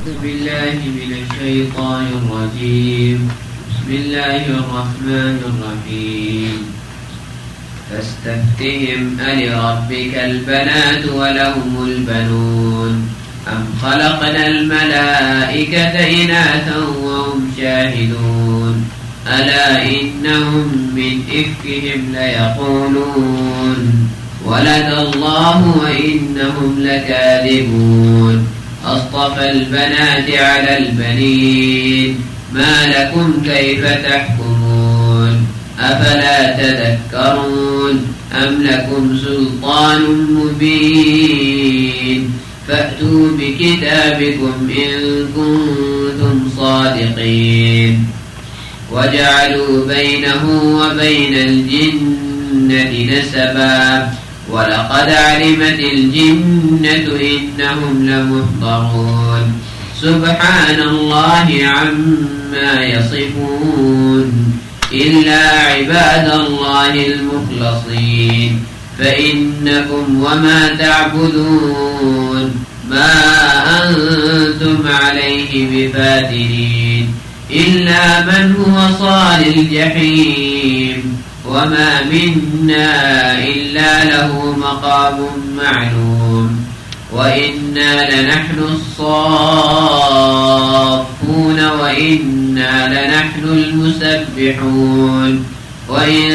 أعوذ بالله من الشيطان الرجيم. بسم الله الرحمن الرحيم. فاستفتهم ألربك البنات ولهم البنون أم خلقنا الملائكة إناثا وهم شاهدون ألا إنهم من إفكهم ليقولون ولد الله وإنهم لكاذبون أصطفى البنات على البنين ما لكم كيف تحكمون أفلا تذكرون أم لكم سلطان مبين فأتوا بكتابكم إن كنتم صادقين وجعلوا بينه وبين الجنة نسبا ولقد علمت الجنة إنهم لمحضرون سبحان الله عما يصفون إلا عباد الله المخلصين فإنكم وما تعبدون ما أنتم عليه بفاتنين إلا من هو صال الجحيم وما منا إلا له مقام معلوم وإنا لنحن الصافون وإنا لنحن المسبحون وإن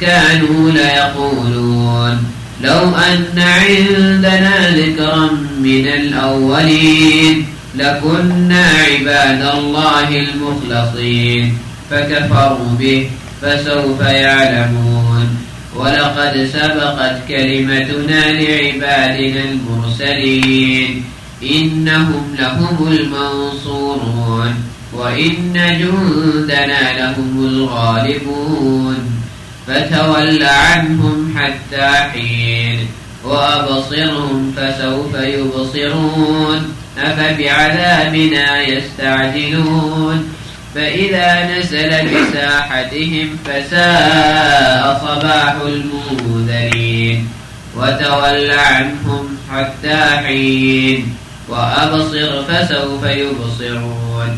كانوا ليقولون لو أن عندنا ذكرا من الأولين لكنا عباد الله المخلصين فكفروا به فسوف يعلمون ولقد سبقت كلمتنا لعبادنا المرسلين إنهم لهم المنصورون وإن جندنا لهم الغالبون فتول عنهم حتى حين وأبصرهم فسوف يبصرون أفبعذابنا يستعجلون فإذا نزل بساحتهم فساء صباح المنذرين وتول عنهم حتى حين وأبصر فسوف يبصرون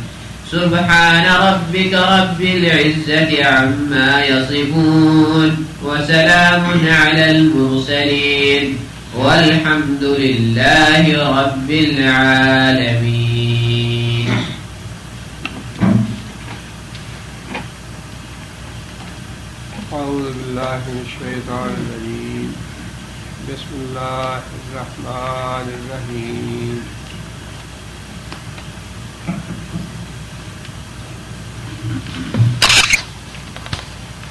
سبحان ربك رب العزة عما يصفون وسلام على المرسلين والحمد لله رب العالمين. أعوذ بالله من الشيطان الرجيم. بسم الله الرحمن الرحيم.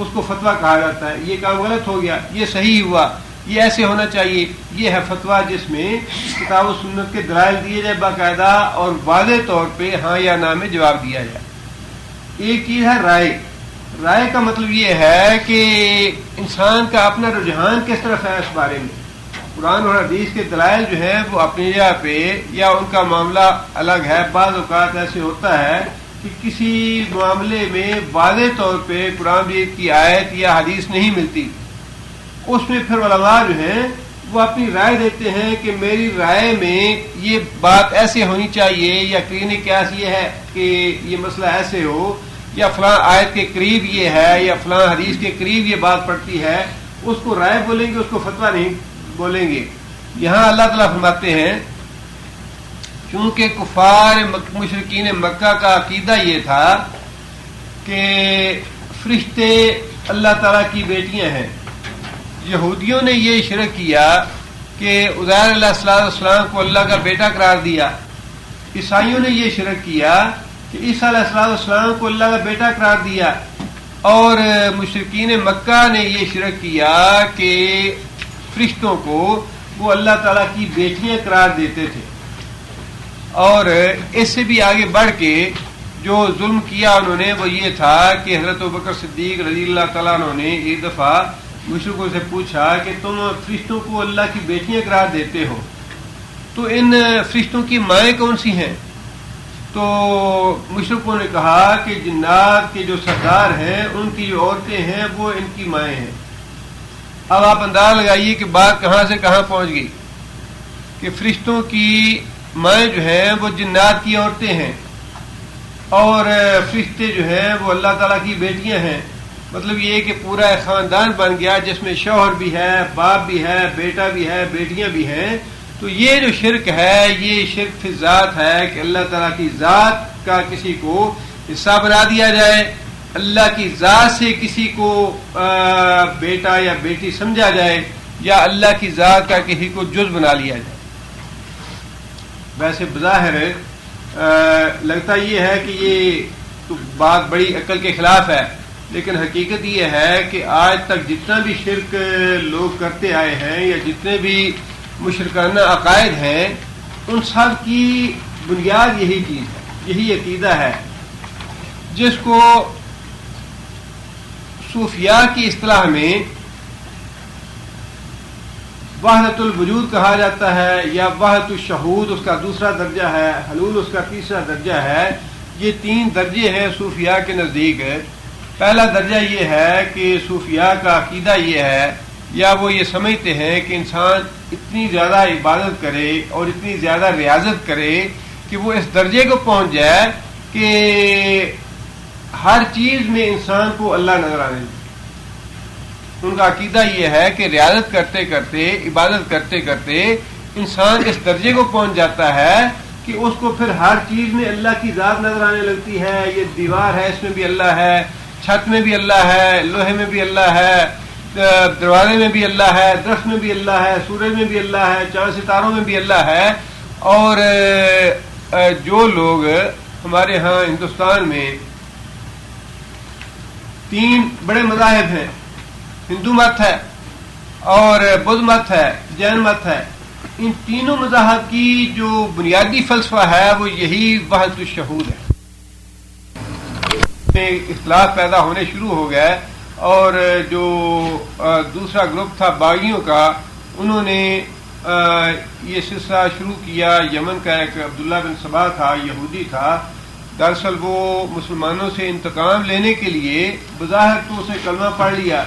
اس کو فتویٰ کہا جاتا ہے. یہ کام غلط ہو گیا، یہ صحیح ہوا، یہ ایسے ہونا چاہیے. یہ ہے فتویٰ جس میں کتاب و سنت کے دلائل دیے جائے باقاعدہ اور واضح طور پہ ہاں یا نہ میں جواب دیا جائے. ایک چیز ہے رائے. رائے کا مطلب یہ ہے کہ انسان کا اپنا رجحان کس طرف ہے اس بارے میں. قرآن اور حدیث کے دلائل جو ہیں وہ اپنی جگہ پہ یا ان کا معاملہ الگ ہے. بعض اوقات ایسے ہوتا ہے کہ کسی معاملے میں واضح طور پہ قرآن مجید کی آیت یا حدیث نہیں ملتی. اس میں پھر علماء جو ہیں وہ اپنی رائے دیتے ہیں کہ میری رائے میں یہ بات ایسے ہونی چاہیے، یا قرینِ قیاس یہ ہے کہ یہ مسئلہ ایسے ہو، یا فلاں آیت کے قریب یہ ہے، یا فلاں حدیث کے قریب یہ بات پڑتی ہے. اس کو رائے بولیں گے، اس کو فتویٰ نہیں بولیں گے. یہاں اللہ تعالیٰ فرماتے ہیں چونکہ کفار مشرکین مکہ کا عقیدہ یہ تھا کہ فرشتے اللہ تعالیٰ کی بیٹیاں ہیں. یہودیوں نے یہ شرک کیا کہ عزیر علیہ السلام کو اللہ کا بیٹا قرار دیا. عیسائیوں نے یہ شرک کیا کہ عیسیٰ علیہ السلام کو اللہ کا بیٹا قرار دیا. اور مشرکین مکہ نے یہ شرک کیا کہ فرشتوں کو وہ اللہ تعالیٰ کی بیٹیاں قرار دیتے تھے. اور اس سے بھی آگے بڑھ کے جو ظلم کیا انہوں نے وہ یہ تھا کہ حضرت ابوبکر صدیق رضی اللہ تعالیٰ عنہ نے ایک دفعہ مشرکوں سے پوچھا کہ تم فرشتوں کو اللہ کی بیٹیاں قرار دیتے ہو، تو ان فرشتوں کی مائیں کون سی ہیں؟ تو مشرکوں نے کہا کہ جنات کے جو سردار ہیں ان کی جو عورتیں ہیں وہ ان کی مائیں ہیں. اب آپ اندازہ لگائیے کہ بات کہاں سے کہاں پہنچ گئی کہ فرشتوں کی مائیں جو ہیں وہ جنات کی عورتیں ہیں اور فرشتے جو ہیں وہ اللہ تعالیٰ کی بیٹیاں ہیں. مطلب یہ کہ پورا ایک خاندان بن گیا جس میں شوہر بھی ہے، باپ بھی ہے، بیٹا بھی ہے، بیٹیاں بھی ہیں. تو یہ جو شرک ہے یہ شرک فی ذات ہے کہ اللہ تعالیٰ کی ذات کا کسی کو حصہ بنا دیا جائے، اللہ کی ذات سے کسی کو بیٹا یا بیٹی سمجھا جائے، یا اللہ کی ذات کا کسی کو جز بنا لیا جائے. ویسے بظاہر لگتا یہ ہے کہ یہ تو بات بڑی عقل کے خلاف ہے، لیکن حقیقت یہ ہے کہ آج تک جتنا بھی شرک لوگ کرتے آئے ہیں یا جتنے بھی مشرکانہ عقائد ہیں ان سب کی بنیاد یہی چیز ہے، یہی عقیدہ ہے جس کو صوفیاء کی اصطلاح میں وحدت الوجود کہا جاتا ہے، یا وحدت الشہود اس کا دوسرا درجہ ہے، حلول اس کا تیسرا درجہ ہے. یہ 3 درجے ہیں صوفیاء کے نزدیک. پہلا درجہ یہ ہے کہ صوفیاء کا عقیدہ یہ ہے یا وہ یہ سمجھتے ہیں کہ انسان اتنی زیادہ عبادت کرے اور اتنی زیادہ ریاضت کرے کہ وہ اس درجے کو پہنچ جائے کہ ہر چیز میں انسان کو اللہ نظر آنے. ان کا عقیدہ یہ ہے کہ ریاضت کرتے کرتے، عبادت کرتے کرتے انسان اس درجے کو پہنچ جاتا ہے کہ اس کو پھر ہر چیز میں اللہ کی ذات نظر آنے لگتی ہے. یہ دیوار ہے اس میں بھی اللہ ہے، چھت میں بھی اللہ ہے، لوہے میں بھی اللہ ہے، دروازے میں بھی اللہ ہے، درخت میں بھی اللہ ہے، سورج میں بھی اللہ ہے، چاند ستاروں میں بھی اللہ ہے. اور جو لوگ ہمارے ہاں ہندوستان میں 3 بڑے مذاہب ہیں، ہندو مت ہے اور بدھ مت ہے، جین مت ہے، ان تینوں مذاہب کی جو بنیادی فلسفہ ہے وہ یہی وحدت الشہود ہے. اختلاف پیدا ہونے شروع ہو گئے اور جو دوسرا گروپ تھا باغیوں کا انہوں نے یہ سلسلہ شروع کیا. یمن کا ایک عبداللہ بن سبا تھا، یہودی تھا. دراصل وہ مسلمانوں سے انتقام لینے کے لیے بظاہر تو اسے کلمہ پڑھ لیا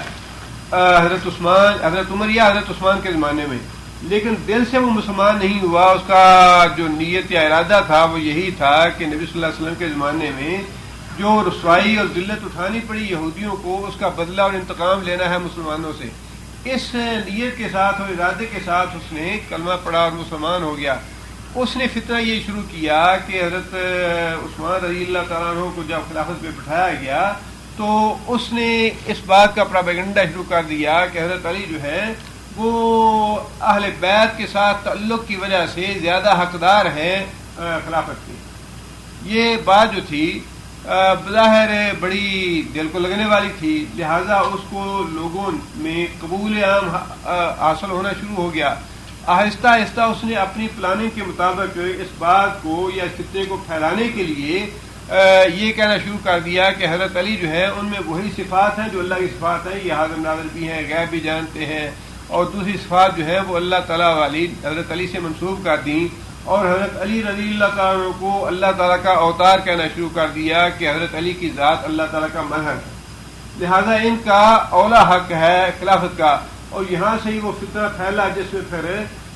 حضرت عمر یا حضرت عثمان کے زمانے میں، لیکن دل سے وہ مسلمان نہیں ہوا. اس کا جو نیت یا ارادہ تھا وہ یہی تھا کہ نبی صلی اللہ علیہ وسلم کے زمانے میں جو رسوائی اور ذلت اٹھانی پڑی یہودیوں کو اس کا بدلہ اور انتقام لینا ہے مسلمانوں سے. اس نیت کے ساتھ اور ارادے کے ساتھ اس نے کلمہ پڑھا اور مسلمان ہو گیا. اس نے فتنہ یہ شروع کیا کہ حضرت عثمان رضی اللہ تعالیٰ عنہ کو جب خلافت پہ بٹھایا گیا تو اس نے اس بات کا پراپیگنڈا شروع کر دیا کہ حضرت علی جو ہے وہ اہل بیت کے ساتھ تعلق کی وجہ سے زیادہ حقدار ہیں خلافت کے. یہ بات جو تھی بظاہر بڑی دل کو لگنے والی تھی، لہذا اس کو لوگوں میں قبول عام حاصل ہونا شروع ہو گیا۔ آہستہ آہستہ اس نے اپنی پلاننگ کے مطابق اس بات کو یا اس فتنے کو پھیلانے کے لیے یہ کہنا شروع کر دیا کہ حضرت علی جو ہے ان میں وہی صفات ہیں جو اللہ کی صفات ہیں، یہ حاضر ناظر بھی ہیں، غیب بھی جانتے ہیں، اور دوسری صفات جو ہے وہ اللہ تعالیٰ والی حضرت علی سے منسوب کر دیں، اور حضرت علی رضی اللہ تعالیٰ عنہ کو اللہ تعالیٰ کا اوتار کہنا شروع کر دیا کہ حضرت علی کی ذات اللہ تعالیٰ کا مظہر ہے، لہذا ان کا اولا حق ہے خلافت کا۔ اور یہاں سے ہی وہ فتنہ پھیلا جس میں پھر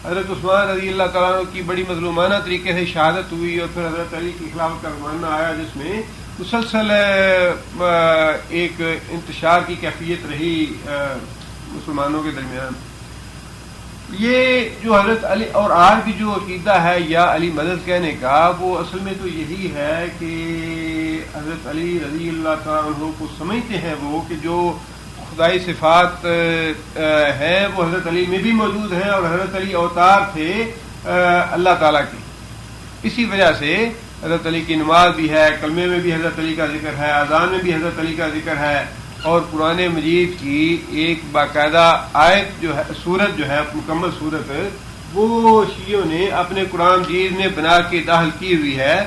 حضرت عثمان رضی اللہ تعالیٰ عنہ کی بڑی مظلومانہ طریقے سے شہادت ہوئی، اور پھر حضرت علی کی خلافت کا زمانہ آیا جس میں مسلسل ایک انتشار کی کیفیت رہی مسلمانوں کے درمیان۔ یہ جو حضرت علی اور آج بھی جو عقیدہ ہے یا علی مدد کہنے کا، وہ اصل میں تو یہی ہے کہ حضرت علی رضی اللہ تعالیٰ عنہ کو سمجھتے ہیں وہ کہ جو خدائی صفات ہیں وہ حضرت علی میں بھی موجود ہیں، اور حضرت علی اوتار تھے اللہ تعالیٰ کے۔ اسی وجہ سے حضرت علی کی نماز بھی ہے، کلمے میں بھی حضرت علی کا ذکر ہے، اذان میں بھی حضرت علی کا ذکر ہے، اور قرآن مجید کی ایک باقاعدہ آیت جو ہے، سورت جو ہے مکمل سورت، وہ شیعوں نے اپنے قرآن مجید میں بنا کے داخل کی ہوئی ہے۔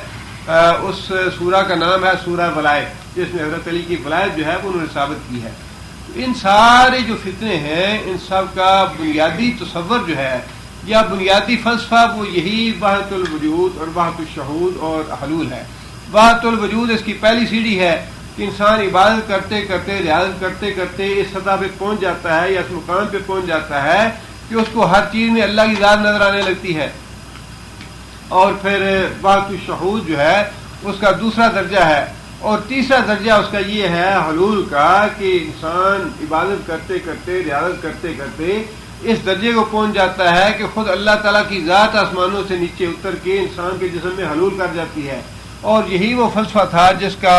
اس سورہ کا نام ہے سورہ ولایت، جس میں حضرت علی کی ولایت جو ہے وہ انہوں نے ثابت کی ہے۔ ان سارے جو فتنے ہیں ان سب کا بنیادی تصور جو ہے یا بنیادی فلسفہ وہ یہی وحدت الوجود اور وحدت الشہود اور حلول ہے۔ وحدت الوجود اس کی پہلی سیڑھی ہے کہ انسان عبادت کرتے کرتے ریاضت کرتے کرتے اس سطح پہ پہنچ جاتا ہے یا اس مقام پہ پہنچ جاتا ہے کہ اس کو ہر چیز میں اللہ کی ذات نظر آنے لگتی ہے۔ اور پھر وحدت الشہود جو ہے اس کا دوسرا درجہ ہے، اور تیسرا درجہ اس کا یہ ہے حلول کا کہ انسان عبادت کرتے کرتے ریاضت کرتے کرتے اس درجے کو پہنچ جاتا ہے کہ خود اللہ تعالیٰ کی ذات آسمانوں سے نیچے اتر کے انسان کے جسم میں حلول کر جاتی ہے۔ اور یہی وہ فلسفہ تھا جس کا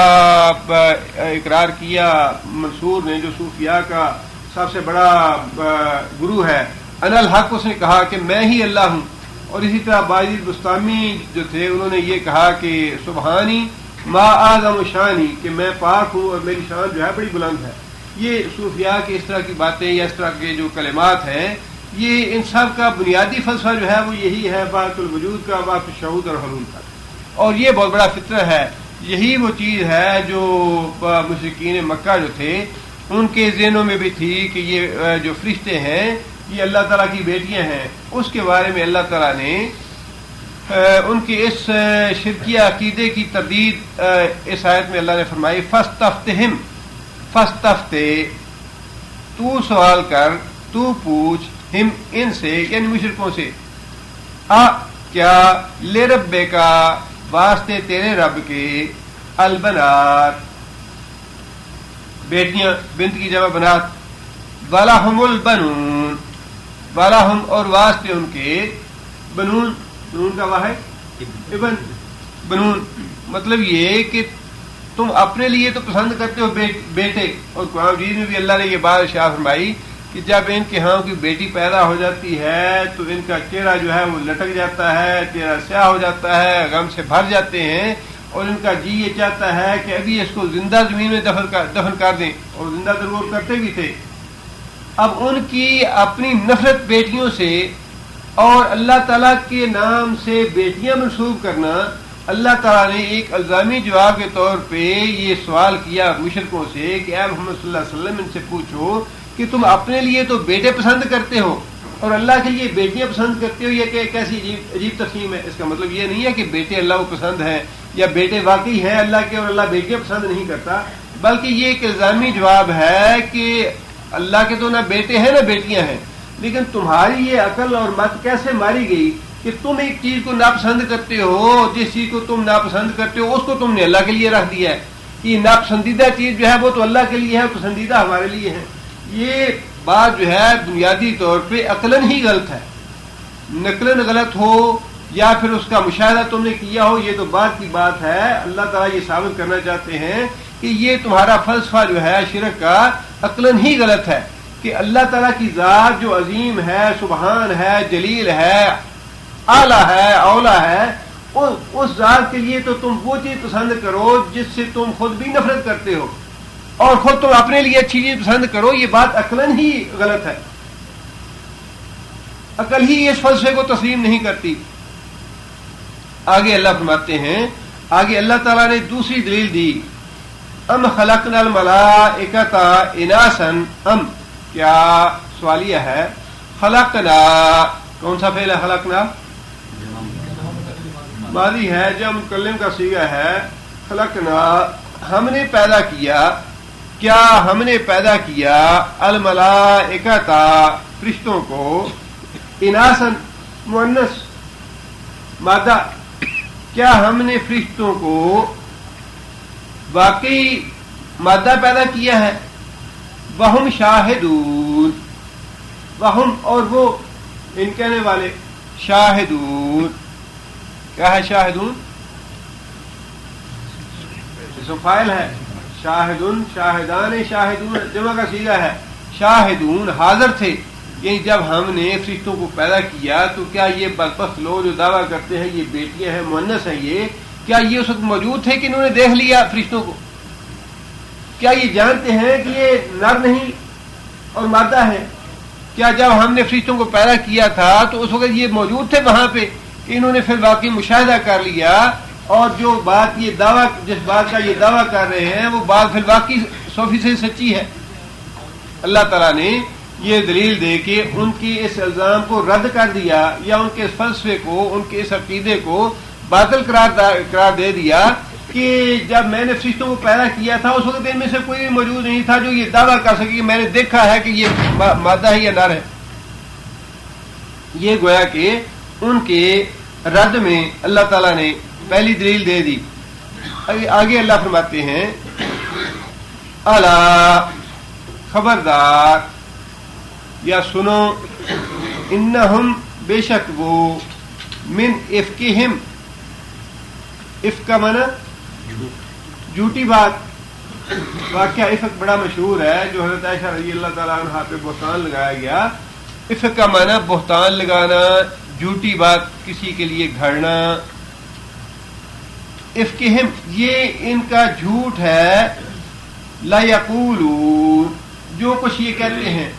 اقرار کیا منصور نے، جو صوفیاء کا سب سے بڑا گرو ہے۔ انا الحق، اس نے کہا کہ میں ہی اللہ ہوں۔ اور اسی طرح باجید بستامی جو تھے انہوں نے یہ کہا کہ سبحانی ما اعظم شانی، کہ میں پاک ہوں اور میری شان جو ہے بڑی بلند ہے۔ یہ صوفیاء کی اس طرح کی باتیں یا اس طرح کے جو کلمات ہیں، یہ ان سب کا بنیادی فلسفہ جو ہے وہ یہی ہے، وحدت الوجود کا، وحدت الشہود اور حلول کا۔ اور یہ بہت بڑا فطرہ ہے، یہی وہ چیز ہے جو مشرکین مکہ جو تھے ان کے ذہنوں میں بھی تھی کہ یہ جو فرشتے ہیں یہ اللہ تعالیٰ کی بیٹیاں ہیں۔ اس کے بارے میں اللہ تعالیٰ نے ان کے اس شرکیہ عقیدے کی تردید اس آیت میں اللہ نے فرمائی، فاستفتہم، فاستفتہ، تو سوال کر، تو پوچھ، ہم ان سے یعنی مشرکوں سے، کیا لے ربے کا، واسطے تیرے رب کے، البنات، بیٹیاں، بنت کی جمع بنات، وَلَهُمُ الْبَنُونَ، وَلَهُمْ اور واسطے ان کے، بنون، بنون کا واحد ابن، بنون مطلب یہ کہ تم اپنے لیے تو پسند کرتے ہو بیٹے، اور قرآن مجید میں بھی اللہ نے یہ بات ارشاد فرمائی کہ جب ان کے ہاں کوئی بیٹی پیدا ہو جاتی ہے تو ان کا چہرہ جو ہے وہ لٹک جاتا ہے، چہرہ سیاہ ہو جاتا ہے، غم سے بھر جاتے ہیں، اور ان کا جی یہ چاہتا ہے کہ ابھی اس کو زندہ زمین میں دفن کر دیں، اور زندہ ضرور کرتے بھی تھے۔ اب ان کی اپنی نفرت بیٹیوں سے اور اللہ تعالیٰ کے نام سے بیٹیاں منسوب کرنا، اللہ تعالیٰ نے ایک الزامی جواب کے طور پہ یہ سوال کیا مشرکوں سے کہ اے محمد صلی اللہ علیہ وسلم ان سے پوچھو کہ تم اپنے لیے تو بیٹے پسند کرتے ہو اور اللہ کے لیے بیٹیاں پسند کرتے ہو، یہ کہ کیسی عجیب تقسیم ہے۔ اس کا مطلب یہ نہیں ہے کہ بیٹے اللہ کو پسند ہیں یا بیٹے واقعی ہیں اللہ کے اور اللہ بیٹیاں پسند نہیں کرتا، بلکہ یہ ایک الزامی جواب ہے کہ اللہ کے تو نہ بیٹے ہیں نہ بیٹیاں ہیں، لیکن تمہاری یہ عقل اور مت کیسے ماری گئی کہ تم ایک چیز کو ناپسند کرتے ہو، جس چیز کو تم ناپسند کرتے ہو اس کو تم نے اللہ کے لیے رکھ دیا ہے۔ یہ ناپسندیدہ چیز جو ہے وہ تو اللہ کے لیے ہے، پسندیدہ ہمارے لیے ہے۔ یہ بات جو ہے بنیادی طور پہ عقلاً ہی غلط ہے، نقلاً غلط ہو یا پھر اس کا مشاہدہ تم نے کیا ہو، یہ تو بات کی بات ہے۔ اللہ تعالیٰ یہ ثابت کرنا چاہتے ہیں کہ یہ تمہارا فلسفہ جو ہے شرک کا عقلاً ہی غلط ہے، کہ اللہ تعالیٰ کی ذات جو عظیم ہے، سبحان ہے، جلیل ہے، اعلیٰ ہے، اولا ہے، اس ذات کے لیے تو تم وہ چیز پسند کرو جس سے تم خود بھی نفرت کرتے ہو، اور خود تم اپنے لیے اچھی چیز پسند کرو. یہ بات عقلاً ہی غلط ہے، عقل ہی اس فلسفے کو تسلیم نہیں کرتی. آگے اللہ فرماتے ہیں، آگے اللہ تعالیٰ نے دوسری دلیل دی، ام خلقنا الملائکۃ اناسا، ام کیا سوالیہ ہے، خلقنا کون سا فعل ہے، خلقنا ماضی ہے، جب متکلم کا صیغہ ہے. خلقنا ہم نے پیدا کیا، کیا ہم نے پیدا کیا، الملائکۃ فرشتوں کو، اناسا مؤنث مادہ، کیا ہم نے فرشتوں کو واقعی مادہ پیدا کیا ہے. وہم شاہدون، وہم اور وہ ان کہنے والے، شاہدون کیا ہے، شاہدون اسم فاعل ہے، شاہدون شاہدان شاہدون جمع کا صیغہ ہے. شاہدون حاضر تھے، یعنی جب ہم نے فرشتوں کو پیدا کیا تو کیا یہ بدبخت لوگ جو دعویٰ کرتے ہیں یہ بیٹیاں ہیں، مؤنث ہیں، یہ کیا یہ اس وقت موجود تھے کہ انہوں نے دیکھ لیا فرشتوں کو؟ کیا یہ جانتے ہیں کہ یہ نر نہیں اور مادہ ہے؟ کیا جب ہم نے فرشتوں کو پیدا کیا تھا تو اس وقت یہ موجود تھے وہاں پہ کہ انہوں نے پھر واقعی مشاہدہ کر لیا، اور جو بات یہ دعویٰ، جس بات کا یہ دعویٰ کر رہے ہیں وہ بات پھر واقعی 100% سچی ہے؟ اللہ تعالیٰ نے یہ دلیل دے کے ان کی اس الزام کو رد کر دیا، یا ان کے اس فلسفے کو، ان کے اس عقیدے کو باطل قرار دے دیا کہ جب میں نے فرشتوں کو پیدا کیا تھا اس وقت ان میں سے کوئی بھی موجود نہیں تھا جو یہ دعویٰ کر سکے کہ میں نے دیکھا ہے کہ یہ مادہ ہے یا نر ہے. یہ گویا کہ ان کے رد میں اللہ تعالیٰ نے پہلی دلیل دے دی. آگے اللہ فرماتے ہیں، الا خبردار یا سنو، انہم بے شک وہ، من افکہم، افک کا معنی جھوٹی بات. واقعہ افک بڑا مشہور ہے جو حضرت عائشہ رضی اللہ تعالیٰ عنہا پہ بہتان لگایا گیا. افک کا معنی بہتان لگانا، جھوٹی بات کسی کے لیے گھڑنا. افکہم یہ ان کا جھوٹ ہے، لا یقولون جو کچھ یہ کہتے ہیں.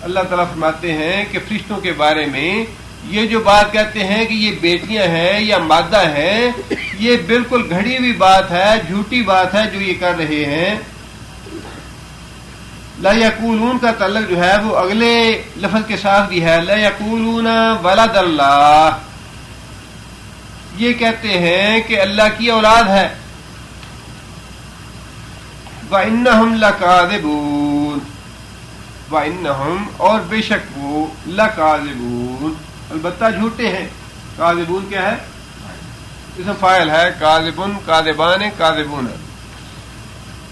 اللہ تعالیٰ فرماتے ہیں کہ فرشتوں کے بارے میں یہ جو بات کہتے ہیں کہ یہ بیٹیاں ہیں یا مادہ ہیں، یہ بالکل گھڑی ہوئی بات ہے، جھوٹی بات ہے جو یہ کر رہے ہیں. لا یقولون کا تعلق جو ہے وہ اگلے لفظ کے ساتھ بھی ہے، لا یقولون ولد اللہ، یہ کہتے ہیں کہ اللہ کی اولاد ہے. وَإِنَّهُمْ لَكَاذِبُونَ، وَإِنَّهُمْ اور بے شک وہ، لَكَاذِبُونَ البتہ جھوٹے ہیں. کاذبون کیا ہے؟ اسم فاعل ہے، کاذبن کاذبان کاذبون،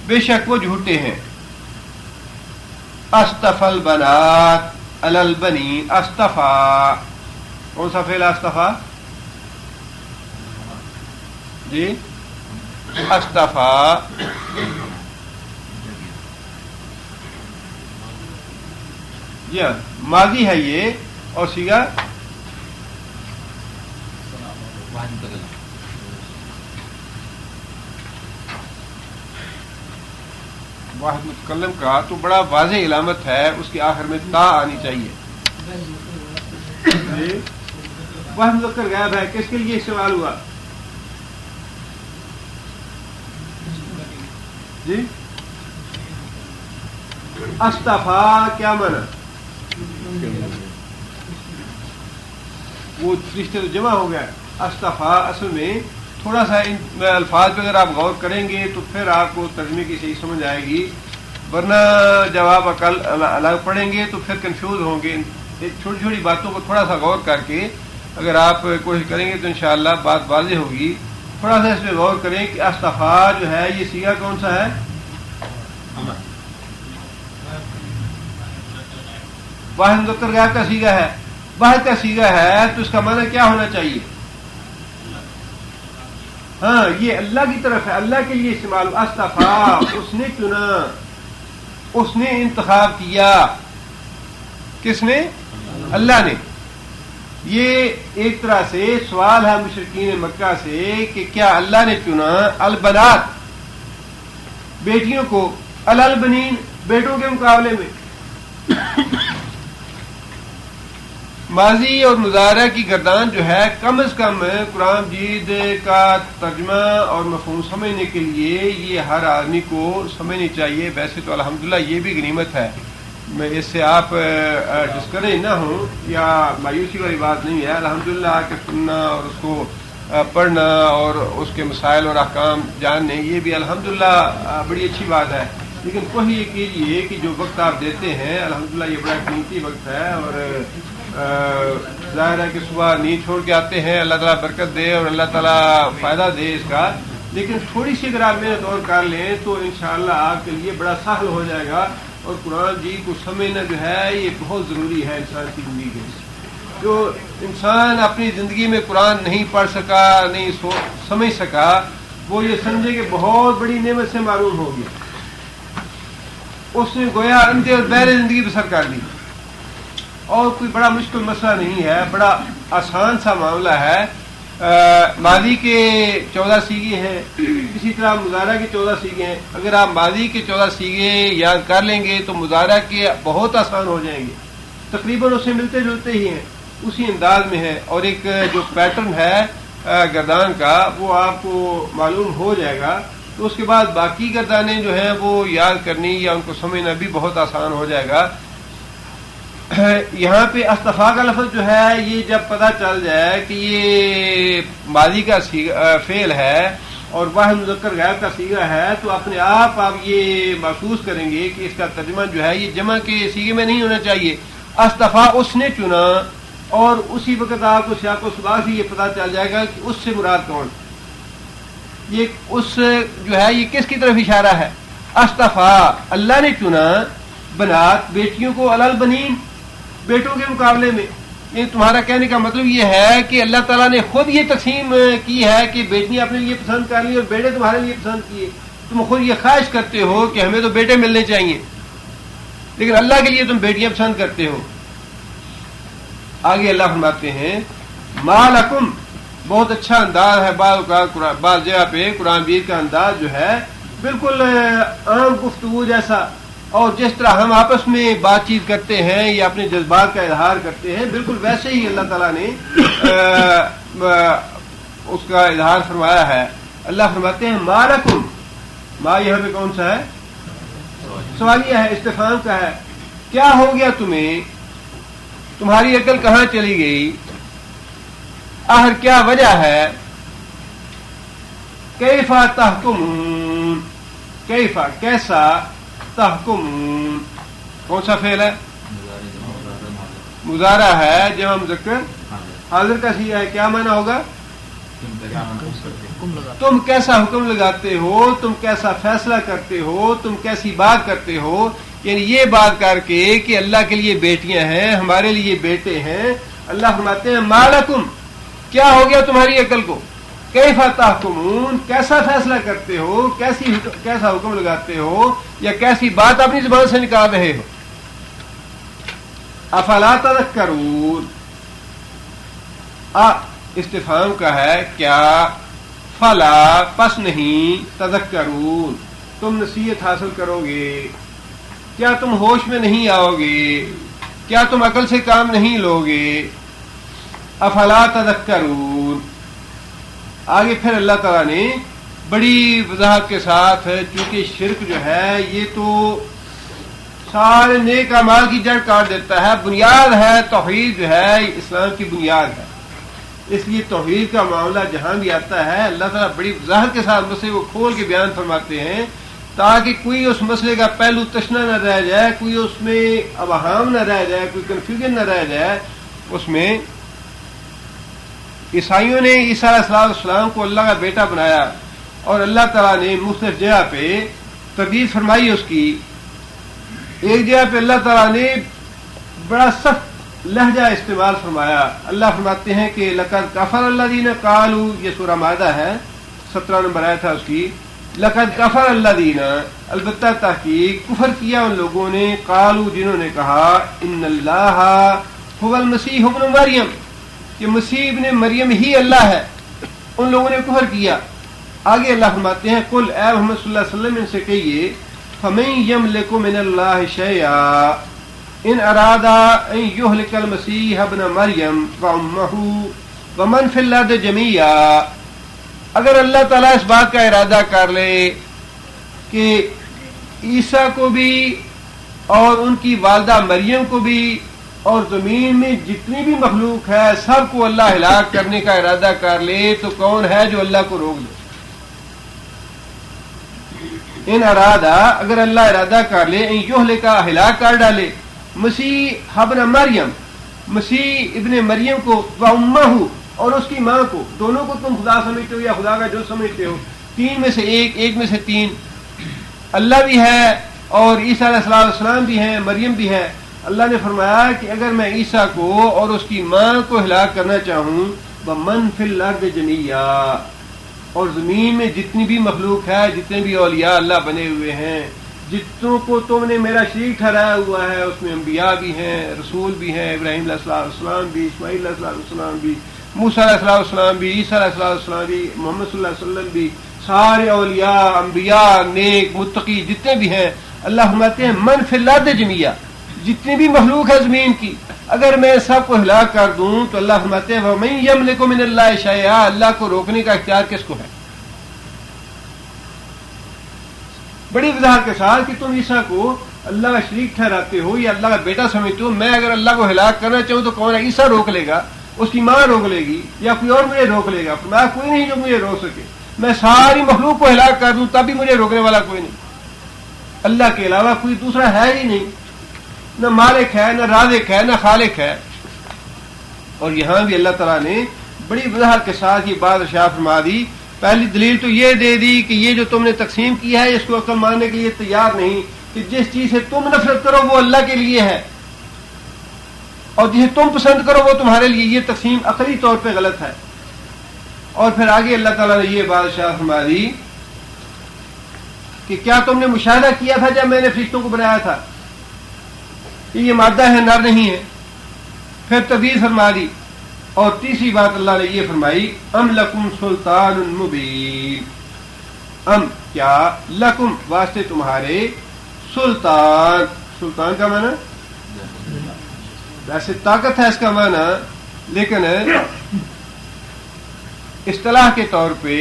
بے شک وہ جھوٹے ہیں. اصطفى البنات علی البنین، اصطفى کون سا فعل اصطفى؟ جی اصطفى جی ماضی ہے یہ، اور صیغہ واحد متکلم کا تو بڑا واضح علامت ہے، اس کے آخر میں تا آنی چاہیے. واحد مذکر غائب ہے، کس کے لیے سوال ہوا؟ جی اصطفیٰ کیا معنی؟ وہ رشتے تو جمع ہو گیا. اصطفیٰ اصل میں تھوڑا سا ان الفاظ پہ اگر آپ غور کریں گے تو پھر آپ کو ترجمے کی صحیح سمجھ آئے گی، ورنہ جب آپ عقل الگ پڑھیں گے تو پھر کنفیوز ہوں گے. چھوٹی چھوٹی باتوں کو تھوڑا سا غور کر کے اگر آپ کوشش کریں گے تو انشاءاللہ بات واضح ہوگی. تھوڑا سا اس پہ غور کریں کہ اصطفیٰ جو ہے یہ صیغہ کون سا ہے؟ واحد مذکر غائب کا صیغہ ہے. واحد کا صیغہ ہے تو اس کا معنی کیا ہونا چاہیے؟ ہاں یہ اللہ کی طرف ہے، اللہ کے لیے استعمال. اصطفیٰ اس نے چنا، اس نے انتخاب کیا. کس نے؟ اللہ نے. یہ ایک طرح سے سوال ہے مشرکین مکہ سے کہ کیا اللہ نے چنا البنات بیٹیوں کو البنین بیٹوں کے مقابلے میں؟ ماضی اور مضارع کی گردان جو ہے کم از کم قرآن مجید کا ترجمہ اور مفہوم سمجھنے کے لیے یہ ہر آدمی کو سمجھنی چاہیے. ویسے تو الحمدللہ یہ بھی غنیمت ہے, میں اس سے آپ ڈسکریج نہ ہوں یا مایوسی والی بات نہیں ہے. الحمدللہ آ کے سننا اور اس کو پڑھنا اور اس کے مسائل اور احکام جاننے یہ بھی الحمدللہ بڑی اچھی بات ہے. لیکن کوئی یہ کیجیے کہ جو وقت آپ دیتے ہیں الحمدللہ یہ بڑا قیمتی وقت ہے, اور ظاہر ہے کہ صبح نیند چھوڑ کے آتے ہیں, اللہ تعالیٰ برکت دے اور اللہ تعالیٰ فائدہ دے اس کا. لیکن تھوڑی سی اگر آپ محنت اور کر لیں تو انشاءاللہ آپ کے لیے بڑا سہل ہو جائے گا. اور قرآن جی کو سمجھنا جو ہے یہ بہت ضروری ہے انسان کی زندگی کے. جو انسان اپنی زندگی میں قرآن نہیں پڑھ سکا, نہیں سمجھ سکا, وہ یہ سمجھے کہ بہت بڑی نعمت سے معروم ہو گیا. اس نے گویا اندھے اور بہرے زندگی بسر کر دی, اور کوئی بڑا مشکل مسئلہ نہیں ہے, بڑا آسان سا معاملہ ہے. ماضی کے 14 سیغے ہیں, اسی طرح مضارع کے 14 سیغے ہیں. اگر آپ ماضی کے 14 سیغے یاد کر لیں گے تو مضارع کے بہت آسان ہو جائیں گے, تقریباً اس سے ملتے جلتے ہی ہیں, اسی انداز میں ہے. اور ایک جو پیٹرن ہے گردان کا وہ آپ کو معلوم ہو جائے گا, تو اس کے بعد باقی گردانیں جو ہیں وہ یاد کرنی یا ان کو سمجھنا بھی بہت آسان ہو جائے گا. یہاں پہ استفا کا لفظ جو ہے یہ جب پتہ چل جائے کہ یہ ماضی کا فعل ہے اور واحد مذکر غائب کا صیغہ ہے تو اپنے آپ یہ محسوس کریں گے کہ اس کا ترجمہ جو ہے یہ جمع کے صیغے میں نہیں ہونا چاہیے. استفا اس نے چنا, اور اسی وقت آپ کو سیاق و سباق سے یہ پتہ چل جائے گا کہ اس سے مراد کون. یہ اس جو ہے یہ کس کی طرف اشارہ ہے؟ استفا اللہ نے چنا بنات بیٹیوں کو البنین بیٹوں کے مقابلے میں. یہ تمہارا کہنے کا مطلب یہ ہے کہ اللہ تعالیٰ نے خود یہ تقسیم کی ہے کہ بیٹیاں اپنے لیے پسند کر لی اور بیٹے تمہارے لیے پسند کیے. تم خود یہ خواہش کرتے ہو کہ ہمیں تو بیٹے ملنے چاہیے, لیکن اللہ کے لیے تم بیٹیاں پسند کرتے ہو. آگے اللہ فرماتے ہیں ما لکم, بہت اچھا انداز ہے بعض جگہ پہ قرآن مجید کا انداز جو ہے بالکل عام گفتگو جیسا, اور جس طرح ہم آپس میں بات چیت کرتے ہیں یا اپنے جذبات کا اظہار کرتے ہیں بالکل ویسے ہی اللہ تعالیٰ نے اس کا اظہار فرمایا ہے. اللہ فرماتے ہیں ما لکم, ما یہاں پہ کون سا ہے؟ سوالیہ ہے, استفہام کا ہے. کیا ہو گیا تمہیں, تمہاری عقل کہاں چلی گئی, آخر کیا وجہ ہے؟ کیفا تحکمون, کیفا کیسا, تحکمون کون سا فعل ہے؟ مضارع ہے, جمع مذکر حاضر کا صیغہ ہے. کیا معنی ہوگا؟ تم کیسا حکم لگاتے ہو, تم کیسا فیصلہ کرتے ہو, تم کیسی بات کرتے ہو. یعنی یہ بات کر کے کہ اللہ کے لیے بیٹیاں ہیں, ہمارے لیے بیٹے ہیں. اللہ فرماتے ہیں ما لکم, کیا ہو گیا تمہاری عقل کو, کیفا تحکمون, کیسا فیصلہ کرتے ہو, کیسا حکم لگاتے ہو, یا کیسی بات اپنی زبان سے نکال رہے ہو. افلا تذکرون, استفہام کا ہے کیا, فلا پس نہیں, تذکرون تم نصیحت حاصل کرو گے, کیا تم ہوش میں نہیں آؤ گے, کیا تم عقل سے کام نہیں لو گے. افلا تذکرون. آگے پھر اللہ تعالیٰ نے بڑی وضاحت کے ساتھ, چونکہ شرک جو ہے یہ تو سارے نیک اعمال کی جڑ کاٹ دیتا ہے, بنیاد ہے توحید جو ہے اسلام کی بنیاد ہے. اس لیے توحید کا معاملہ جہاں بھی آتا ہے اللہ تعالیٰ بڑی وضاحت کے ساتھ مسئلے کو کھول کے بیان فرماتے ہیں تاکہ کوئی اس مسئلے کا پہلو تشنا نہ رہ جائے, کوئی اس میں ابہام نہ رہ جائے, کوئی کنفیوژن نہ رہ جائے. اس میں عیسائیوں نے عیسیٰ علیہ السلام کو اللہ کا بیٹا بنایا, اور اللہ تعالیٰ نے مختلف جگہ پہ تردید فرمائی اس کی. ایک جگہ پہ اللہ تعالیٰ نے بڑا سخت لہجہ استعمال فرمایا. اللہ فرماتے ہیں کہ لقد کفر الذین قالوا, یہ سورہ مائدہ ہے 17 نمبر آیا تھا اس کی. لقد کفر الذین, البتہ تحقیق کفر کیا ان لوگوں نے, قالوا جنہوں نے کہا, ان اللہ هو المسیح ابن مریم, کہ مسیح ابن مریم ہی اللہ ہے، ان لوگوں نے کفر کیا۔ آگے اللہ فرماتے ہیں قل اے محمد صلی اللہ علیہ وسلم ان سے کہیے فَمَن يَمْلِكُ مِنَ اللَّهِ شَيْئًا إِنْ أَرَادَ أَن يُهْلِكَ الْمَسِيحَ ابْنَ مَرْيَمَ وَأُمَّهُ وَمَنْ فِي الْأَرْضِ جَمِيعًا، اگر اللہ تعالیٰ اس بات کا ارادہ کر لے کہ عیسیٰ کو بھی اور ان کی والدہ مریم کو بھی اور زمین میں جتنی بھی مخلوق ہے سب کو اللہ ہلاک کرنے کا ارادہ کر لے تو کون ہے جو اللہ کو روک لے؟ ان ارادہ، اگر اللہ ارادہ کر لے، ان یہلک ہلاک کر ڈالے مسیح ابن مریم، مسیح ابن مریم کو، و امہ، اور اس کی ماں کو، دونوں کو تم خدا سمجھتے ہو یا خدا کا جو سمجھتے ہو، تین میں سے ایک میں سے تین، اللہ بھی ہے اور عیسیٰ علیہ السلام بھی ہیں، مریم بھی ہے۔ اللہ نے فرمایا کہ اگر میں عیسیٰ کو اور اس کی ماں کو ہلاک کرنا چاہوں، وَمَن فِي الْأَرْضِ جَمِيعًا، اور زمین میں جتنی بھی مخلوق ہے، جتنے بھی اولیاء اللہ بنے ہوئے ہیں، جتنوں کو تم نے میرا شریک ٹھہرایا ہوا ہے، اس میں انبیاء بھی ہیں، رسول بھی ہیں، ابراہیم علیہ السلام بھی، اسماعیل علیہ السلام بھی، موسیٰ علیہ السلام بھی، عیسیٰ علیہ السلام بھی، محمد صلی اللہ علیہ وسلم بھی، سارے اولیاء، انبیاء، نیک، متقی جتنے بھی ہیں، اللہ فرماتے ہیں من فی الارض جميعا، جتنی بھی مخلوق ہے زمین کی، اگر میں سب کو ہلاک کر دوں تو اللہ فرماتے ہیں وَمَن يَمْلِكُ مِنَ اللَّهِ شَيْئًا، اللہ کو روکنے کا اختیار کس کو ہے؟ بڑی وضاحت کے ساتھ کہ تم عیسیٰ کو اللہ کا شریک ٹھہراتے ہو یا اللہ کا بیٹا سمجھتے ہو، میں اگر اللہ کو ہلاک کرنا چاہوں تو کون ہے؟ عیسیٰ روک لے گا، اس کی ماں روک لے گی، یا کوئی اور مجھے روک لے گا؟ فرمایا کوئی نہیں جو مجھے روک سکے، میں ساری مخلوق کو ہلاک کر دوں تب بھی مجھے روکنے والا کوئی نہیں، اللہ کے علاوہ کوئی دوسرا ہے ہی نہیں، نہ مالک ہے، نہ رازق ہے، نہ خالق ہے۔ اور یہاں بھی اللہ تعالیٰ نے بڑی وضاحت کے ساتھ یہ بات ارشاد فرما دی۔ پہلی دلیل تو یہ دے دی کہ یہ جو تم نے تقسیم کیا ہے اس کو عقل ماننے کے لیے تیار نہیں، کہ جس چیز سے تم نفرت کرو وہ اللہ کے لیے ہے اور جسے تم پسند کرو وہ تمہارے لیے، یہ تقسیم عقلی طور پہ غلط ہے۔ اور پھر آگے اللہ تعالیٰ نے یہ بات ارشاد فرما دی کہ کیا تم نے مشاہدہ کیا تھا جب میں نے فرشتوں کو بنایا تھا کہ یہ مادہ ہے، نر نہیں ہے؟ پھر تبدیل فرما دی۔ اور تیسری بات اللہ نے یہ فرمائی ام لکم سلطان مبین، ام کیا، لکم واسطے تمہارے، سلطان، سلطان کا معنی ویسے طاقت ہے اس کا معنی، لیکن اصطلاح کے طور پہ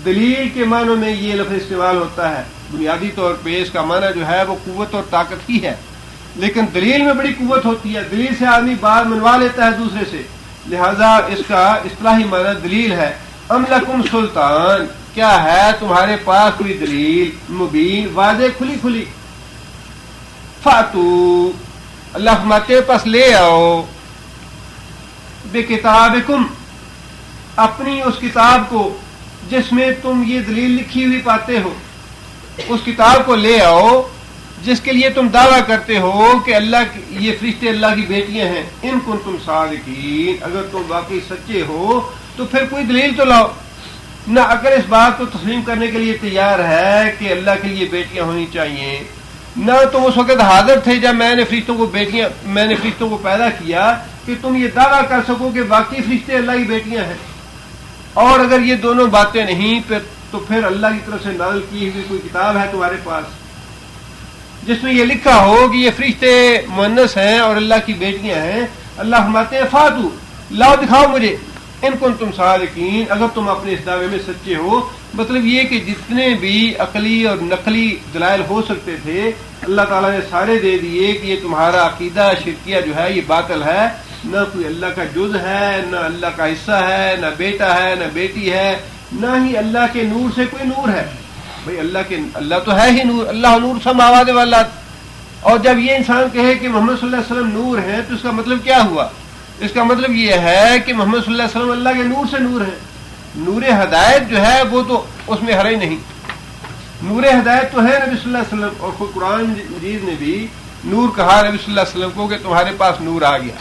دلیل کے معنوں میں یہ لفظ استعمال ہوتا ہے۔ بنیادی طور پہ اس کا معنی جو ہے وہ قوت اور طاقت ہی ہے، لیکن دلیل میں بڑی قوت ہوتی ہے، دلیل سے آدمی بات منوا لیتا ہے دوسرے سے، لہذا اس کا اصطلاحی معنی دلیل ہے۔ ام لکم سلطان، کیا ہے تمہارے پاس کوئی دلیل، مبین، واضح، کھلی کھلی، فاتو، اللہ فرماتے ہیں پس لے آؤ، بکتابکم، اپنی اس کتاب کو جس میں تم یہ دلیل لکھی ہوئی پاتے ہو، اس کتاب کو لے آؤ جس کے لیے تم دعویٰ کرتے ہو کہ اللہ یہ فرشتے اللہ کی بیٹیاں ہیں، ان کنتم صادقین، اگر تم واقعی سچے ہو تو پھر کوئی دلیل تو لاؤ۔ نہ اگر اس بات کو تسلیم کرنے کے لیے تیار ہے کہ اللہ کے لیے بیٹیاں ہونی چاہیے، نہ تم اس وقت حاضر تھے جب میں نے فرشتوں کو پیدا کیا کہ تم یہ دعویٰ کر سکو کہ واقعی فرشتے اللہ کی بیٹیاں ہیں، اور اگر یہ دونوں باتیں نہیں تو پھر اللہ کی طرف سے نازل کی ہوئی کوئی کتاب ہے تمہارے پاس جس میں یہ لکھا ہو کہ یہ فرشتے مؤنث ہیں اور اللہ کی بیٹیاں ہیں؟ اللہ فرماتے ہیں فاتو، لاؤ دکھاؤ مجھے، ان کنتم صادقین، اگر تم اپنے اس دعوے میں سچے ہو۔ مطلب یہ کہ جتنے بھی عقلی اور نقلی دلائل ہو سکتے تھے اللہ تعالیٰ نے سارے دے دیے کہ یہ تمہارا عقیدہ شرکیہ جو ہے یہ باطل ہے، نہ کوئی اللہ کا جز ہے، نہ اللہ کا حصہ ہے، نہ بیٹا ہے، نہ بیٹی ہے، نہ ہی اللہ کے نور سے کوئی نور ہے۔ بھئی اللہ تو ہے ہی نور، اللہ نور سماوات والارض، اور جب یہ انسان کہے کہ محمد صلی اللہ علیہ وسلم نور ہیں تو اس کا مطلب کیا ہوا؟ اس کا مطلب یہ ہے کہ محمد صلی اللہ علیہ وسلم اللہ کے نور سے نور ہے۔ نور ہدایت جو ہے وہ تو اس میں حرج نہیں، نور ہدایت تو ہے نبی صلی اللہ علیہ وسلم، اور خود قرآن مجید نے بھی نور کہا نبی صلی اللہ علیہ وسلم کو کہ تمہارے پاس نور آ گیا،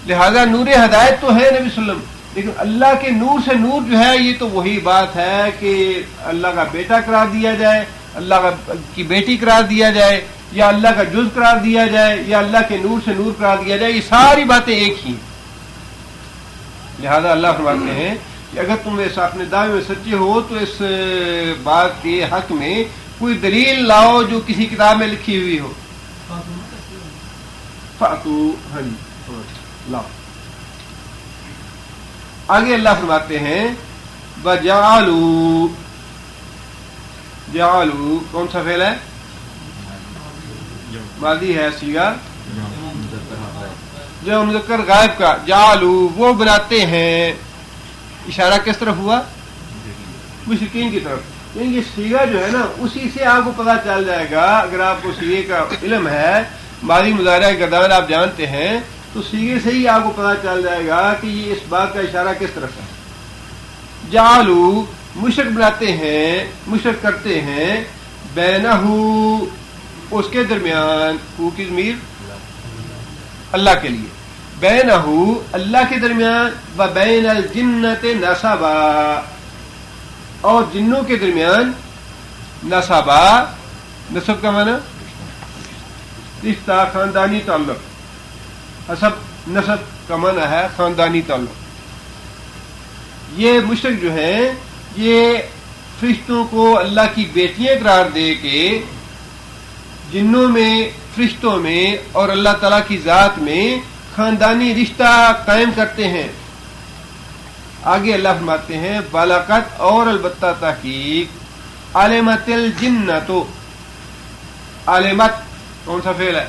لہذا نور ہدایت تو ہے نبی صلی اللہ علیہ وسلم، لیکن اللہ کے نور سے نور جو ہے یہ تو وہی بات ہے کہ اللہ کا بیٹا قرار دیا جائے، اللہ کی بیٹی قرار دیا جائے، یا اللہ کا جز قرار دیا جائے، یا اللہ کے نور سے نور قرار دیا جائے، یہ ساری باتیں ایک ہی ہیں۔ لہذا اللہ فرماتے ہیں کہ اگر تم ایسا اپنے دعوے میں سچے ہو تو اس بات کے حق میں کوئی دلیل لاؤ جو کسی کتاب میں لکھی ہوئی ہو. فاتو ہاں جی لاؤ. آگے اللہ فرماتے ہیں وجعلوا، جعلوا کون سا فعل ہے؟ ماضی ہے صیغہ جو مذکر غائب کا. جعلوا وہ بناتے ہیں، اشارہ کس طرف ہوا؟ مشرکین کی طرف. یعنی یہ صیغہ جو ہے نا اسی سے آپ کو پتہ چل جائے گا. اگر آپ کو صیغے کا علم ہے، ماضی مضارع گردان آپ جانتے ہیں، تو صیغے سے ہی آپ کو پتہ چل جائے گا کہ یہ اس بات کا اشارہ کس طرف ہے. جعلوا مشرک بناتے ہیں، مشرک کرتے ہیں، بینہ اس کے درمیان، ہو کی ضمیر اللہ کے لیے، بینہ اللہ کے درمیان، و بین الجنت نسبا اور جنوں کے درمیان، نسبا نسب کا معنی رشتہ، خاندانی تعلق، حسب نسب کا معنی ہے خاندانی تعلق. یہ مشرک جو ہیں یہ فرشتوں کو اللہ کی بیٹیاں قرار دے کے جنوں میں، فرشتوں میں اور اللہ تعالیٰ کی ذات میں خاندانی رشتہ قائم کرتے ہیں. آگے اللہ فرماتے ہیں بالاقت اور البتہ تحقیق، علمت الجنت، علمت کون سا فعل ہے؟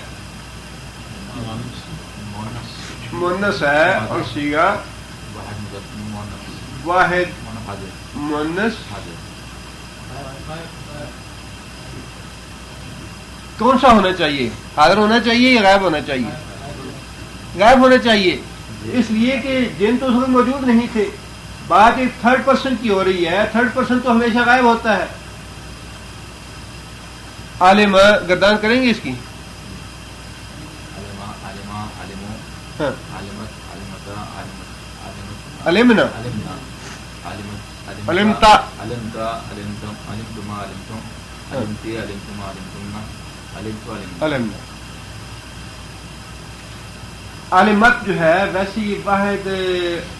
مؤنث ہے اور صیغہ واحد مؤنث. کون سا ہونا چاہیے؟ حاضر ہونا چاہیے یا غائب ہونا چاہیے؟ غائب ہونا چاہیے، اس لیے کہ جن تو اس وقت موجود نہیں تھے. بات ایک تھرڈ پرسن کی ہو رہی ہے، تھرڈ پرسن تو ہمیشہ غائب ہوتا ہے. عالم گردان کریں گے اس کی؟ علمنا، علمتا، علمنا. علمت جو ہے ویسے یہ واحد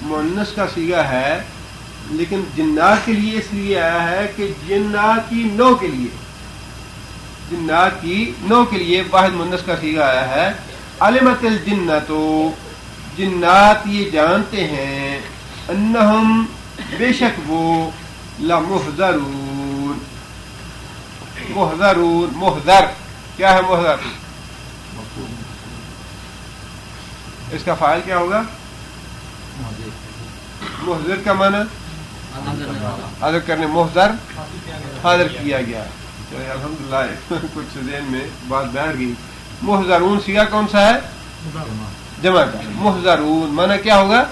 مؤنث کا صیغہ ہے، لیکن جنات کے لیے اس لیے آیا ہے کہ جنات کی نوع کے لیے، جنات کی نوع کے لیے واحد مؤنث کا صیغہ آیا ہے. علمت الجنت، جنات یہ جانتے ہیں، انہم بے شک وہ، لمحضرون، محضرون، محضر کیا ہے؟ محضر اس کا فاعل کیا ہوگا؟ محضر کا معنی حاضر کرنے، محضر حاضر کیا گیا. چلے الحمدللہ کچھ ذہن میں بات بیٹھ گئی. محضرون صیغہ کون سا ہے؟ جمع کا. محضرون معنی کیا ہوگا؟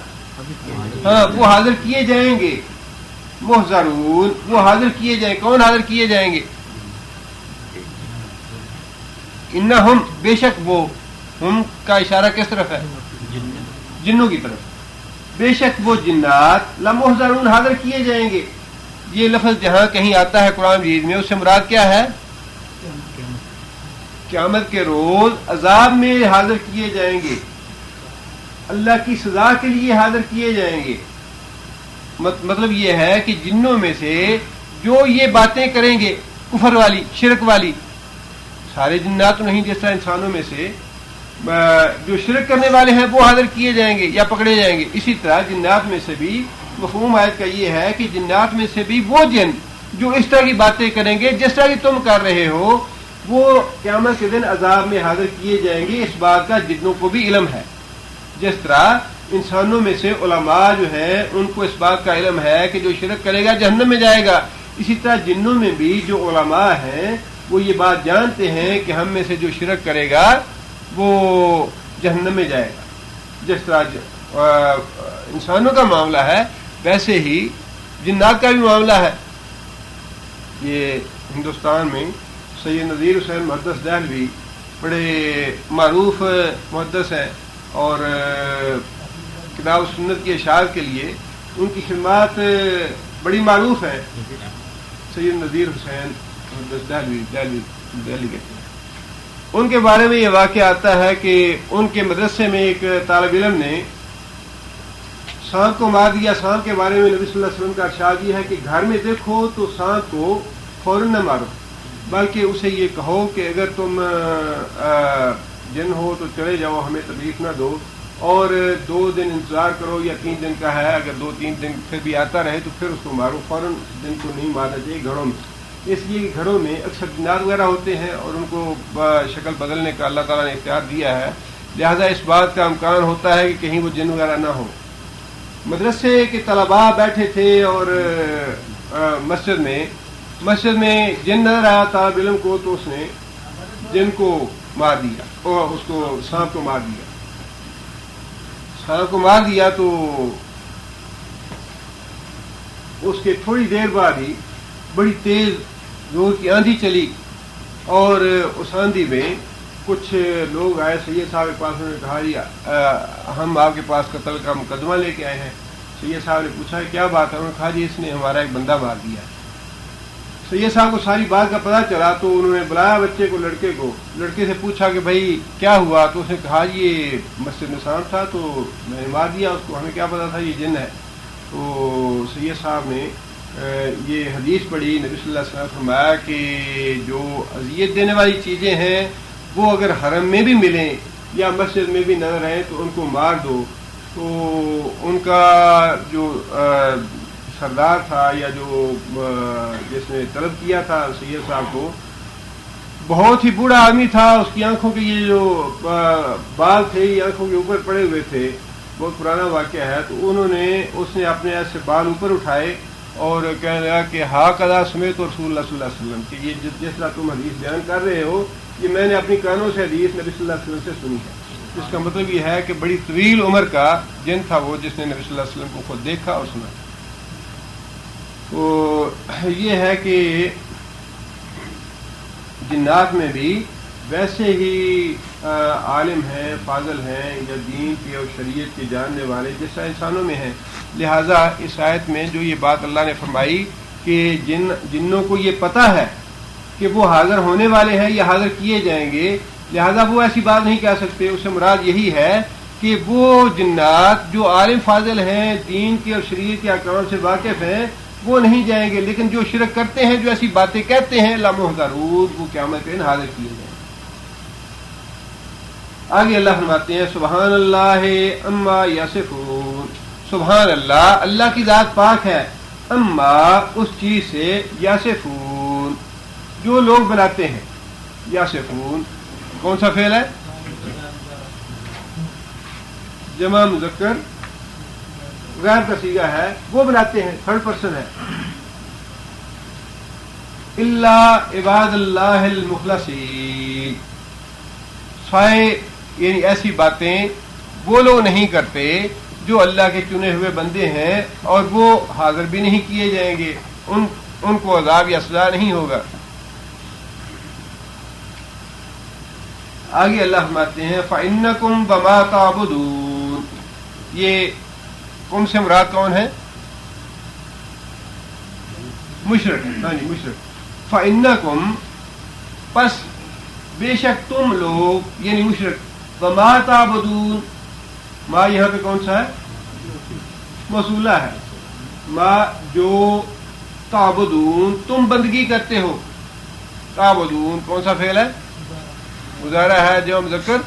ہاں وہ حاضر کیے جائیں گے. محضرون وہ حاضر کیے جائیں. کون حاضر کیے جائیں گے؟ انہم بے شک وہ، ہم کا اشارہ کس طرف ہے؟ جنوں کی طرف. بے شک وہ جنات لمحضرون حاضر کیے جائیں گے. یہ لفظ جہاں کہیں آتا ہے قرآن مجید میں، اس سے مراد کیا ہے؟ قیامت کے روز عذاب میں حاضر کیے جائیں گے، اللہ کی سزا کے لیے حاضر کیے جائیں گے. مطلب یہ ہے کہ جنوں میں سے جو یہ باتیں کریں گے کفر والی، شرک والی، سارے جنات تو نہیں، جس طرح انسانوں میں سے جو شرک کرنے والے ہیں وہ حاضر کیے جائیں گے یا پکڑے جائیں گے. اسی طرح جنات میں سے بھی مفہوم آیت کا یہ ہے کہ جنات میں سے بھی وہ جن جو اس طرح کی باتیں کریں گے جس طرح کی تم کر رہے ہو، وہ قیامت کے دن عذاب میں حاضر کیے جائیں گے. اس بات کا جنوں کو بھی علم ہے. جس طرح انسانوں میں سے علماء جو ہیں ان کو اس بات کا علم ہے کہ جو شرک کرے گا جہنم میں جائے گا، اسی طرح جنوں میں بھی جو علماء ہیں وہ یہ بات جانتے ہیں کہ ہم میں سے جو شرک کرے گا وہ جہنم میں جائے گا. جس طرح انسانوں کا معاملہ ہے ویسے ہی جنات کا بھی معاملہ ہے. یہ ہندوستان میں سید نذیر حسین محدث دہلوی بڑے معروف محدث ہیں اور کتاب سنت کی اشاعت کے لیے ان کی خدمات بڑی معروف ہیں. سید نذیر حسین محدث دہلوی دہلی کے، ان کے بارے میں یہ واقعہ آتا ہے کہ ان کے مدرسے میں ایک طالب علم نے سانپ کو مار دیا. سانپ کے بارے میں نبی صلی اللہ علیہ وسلم کا ارشاد یہ ہے کہ گھر میں دیکھو تو سانپ کو فوراً نہ مارو، بلکہ اسے یہ کہو کہ اگر تم جن ہو تو چلے جاؤ، ہمیں تکلیف نہ دو، اور 2 دن انتظار کرو یا 3 دن کا ہے، اگر 2-3 دن پھر بھی آتا رہے تو پھر اس کو مارو. فوراً جن کو نہیں مارنا چاہیے گھروں میں، اس لیے کہ گھروں میں اکثر جنات وغیرہ ہوتے ہیں اور ان کو شکل بدلنے کا اللہ تعالیٰ نے اختیار دیا ہے، لہذا اس بات کا امکان ہوتا ہے کہ کہیں وہ جن وغیرہ نہ ہو. مدرسے کے طلباء بیٹھے تھے اور مسجد میں جن نظر آیا طالب علم کو، تو اس نے جن کو مار دیا اور اس کو سانپ کو مار دیا. سانپ کو مار دیا تو اس کے تھوڑی دیر بعد ہی بڑی تیز زور کی آندھی چلی، اور اس آندھی میں کچھ لوگ آئے سید صاحب کے پاس. انہوں نے کہا جی ہم آپ کے پاس قتل کا مقدمہ لے کے آئے ہیں. سید صاحب نے پوچھا کیا بات ہے؟ انہوں نے کہا جی اس نے ہمارا ایک بندہ مار دیا. سید صاحب کو ساری بات کا پتہ چلا تو انہوں نے بلایا بچے کو، لڑکے سے پوچھا کہ بھائی کیا ہوا؟ تو اس نے کہا جی یہ مسجد میں سانپ تھا تو میں نے مار دیا اس کو، ہمیں کیا پتا تھا یہ جن ہے. تو سید صاحب نے یہ حدیث پڑھی، نبی صلی اللہ علیہ وسلم نے فرمایا کہ جو اذیت دینے والی چیزیں ہیں وہ اگر حرم میں بھی ملیں یا مسجد میں بھی نظر آئیں تو ان کو مار دو. تو ان کا جو سردار تھا یا جو جس نے طلب کیا تھا سید صاحب کو، بہت ہی بوڑھا آدمی تھا. اس کی آنکھوں کے یہ جو بال تھے یہ آنکھوں کے اوپر پڑے ہوئے تھے، بہت پرانا واقعہ ہے. تو اس نے اپنے ایسے بال اوپر اٹھائے اور کہنے لگا کہ ہا قضا سمیت رسول اللہ صلی اللہ علیہ وسلم، کہ یہ جس طرح تم حدیث بیان کر رہے ہو یہ میں نے اپنی کانوں سے حدیث نبی صلی اللہ علیہ وسلم سے سنی ہے. اس کا مطلب یہ ہے کہ بڑی طویل عمر کا جن تھا وہ، جس نے نبی صلی اللہ علیہ وسلم کو خود دیکھا اور سنا. تو یہ ہے کہ جنات میں بھی ویسے ہی عالم ہیں، فاضل ہیں یا دین کی اور شریعت کے جاننے والے جیسا انسانوں میں ہیں. لہٰذا اس آیت میں جو یہ بات اللہ نے فرمائی کہ جنوں کو یہ پتہ ہے کہ وہ حاضر ہونے والے ہیں یا حاضر کیے جائیں گے، لہذا وہ ایسی بات نہیں کہہ سکتے. اس سے مراد یہی ہے کہ وہ جنات جو عالم فاضل ہیں، دین کی اور شریعت کے احکام سے واقف ہیں، وہ نہیں جائیں گے. لیکن جو شرک کرتے ہیں، جو ایسی باتیں کہتے ہیں، لمحضرون، وہ قیامت کے دن حاضر کیے جائیں. آگے اللہ فرماتے ہیں سبحان اللہ اما یصفون. سبحان اللہ، اللہ کی ذات پاک ہے، اما اس چیز سے، یصفون جو لوگ بناتے ہیں. یصفون کون سا فعل ہے؟ جمع مذکر غیر کا صیغہ ہے، وہ بناتے ہیں، 3rd پرسن ہے. الا عباد اللہ المخلصین، سوائے یعنی ایسی باتیں وہ لوگ نہیں کرتے جو اللہ کے چنے ہوئے بندے ہیں اور وہ حاضر بھی نہیں کیے جائیں گے، ان کو عذاب یا سزا نہیں ہوگا. آگے اللہ فرماتے ہیں فَإِنَّكُمْ بَمَا تَعْبُدُونَ. یہ کم سے مراد کون ہے؟ مشرک. ہاں جی، مشرک. فَإِنَّكُمْ پس بے شک تم لوگ یعنی مشرک، بما تعبدون، ما یہاں پہ کون سا ہے؟ موصولہ ہے. ما جو تعبدون تم بندگی کرتے ہو. تعبدون کون سا فعل ہے؟ مضارع ہے، جو مذکر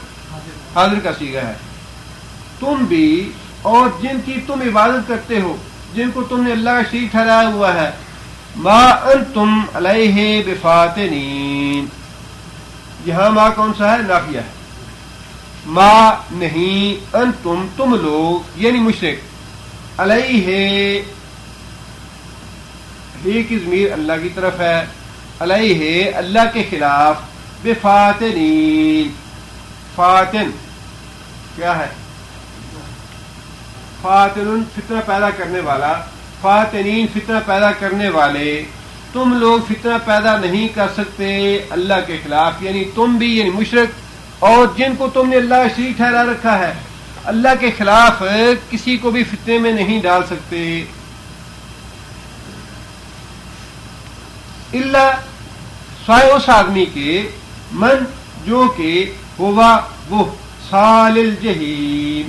حاضر کا صیغہ ہے. تم بھی اور جن کی تم عبادت کرتے ہو، جن کو تم نے اللہ کا شریک ٹھہرایا ہوا ہے. ما انتم علیہ بفاتنین، یہاں ما کون سا ہے؟ نافیہ ہے. ما نہیں، انتم تم لوگ یعنی مشرک، علیہ ہی کی ضمیر اللہ کی طرف ہے، علیہ اللہ کے خلاف، بفاتنین، فاتن کیا ہے؟ فاتن فتنہ پیدا کرنے والا، فاتنین فتنہ پیدا کرنے والے. تم لوگ فتنہ پیدا نہیں کر سکتے اللہ کے خلاف، یعنی تم بھی یعنی مشرک اور جن کو تم نے اللہ شریک ٹھہرا رکھا ہے، اللہ کے خلاف کسی کو بھی فتنے میں نہیں ڈال سکتے. اللہ سوائے اس آدمی کے، من جو کہ ہوا وہ، سال الجحیم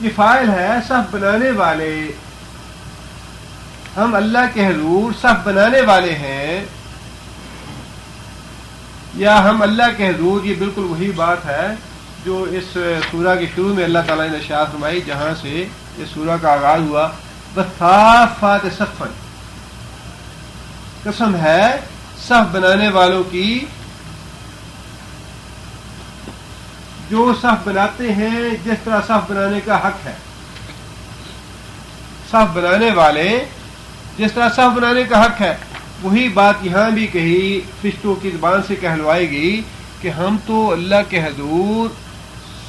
یہ فاعل ہے صف بنانے والے. ہم اللہ کے حضور صف بنانے والے ہیں یا ہم اللہ کے حضور. یہ بالکل وہی بات ہے جو اس سورہ کے شروع میں اللہ تعالیٰ نے ارشاد فرمائی, جہاں سے اس سورہ کا آغاز ہوا. والصافات صفا, قسم ہے صف بنانے والوں کی جو صف بناتے ہیں جس طرح صف بنانے کا حق ہے. صف بنانے والے جس طرح صف بنانے کا حق ہے, وہی بات یہاں بھی کہی, فرشتوں کی زبان سے کہلوائی گئی کہ ہم تو اللہ کے حضور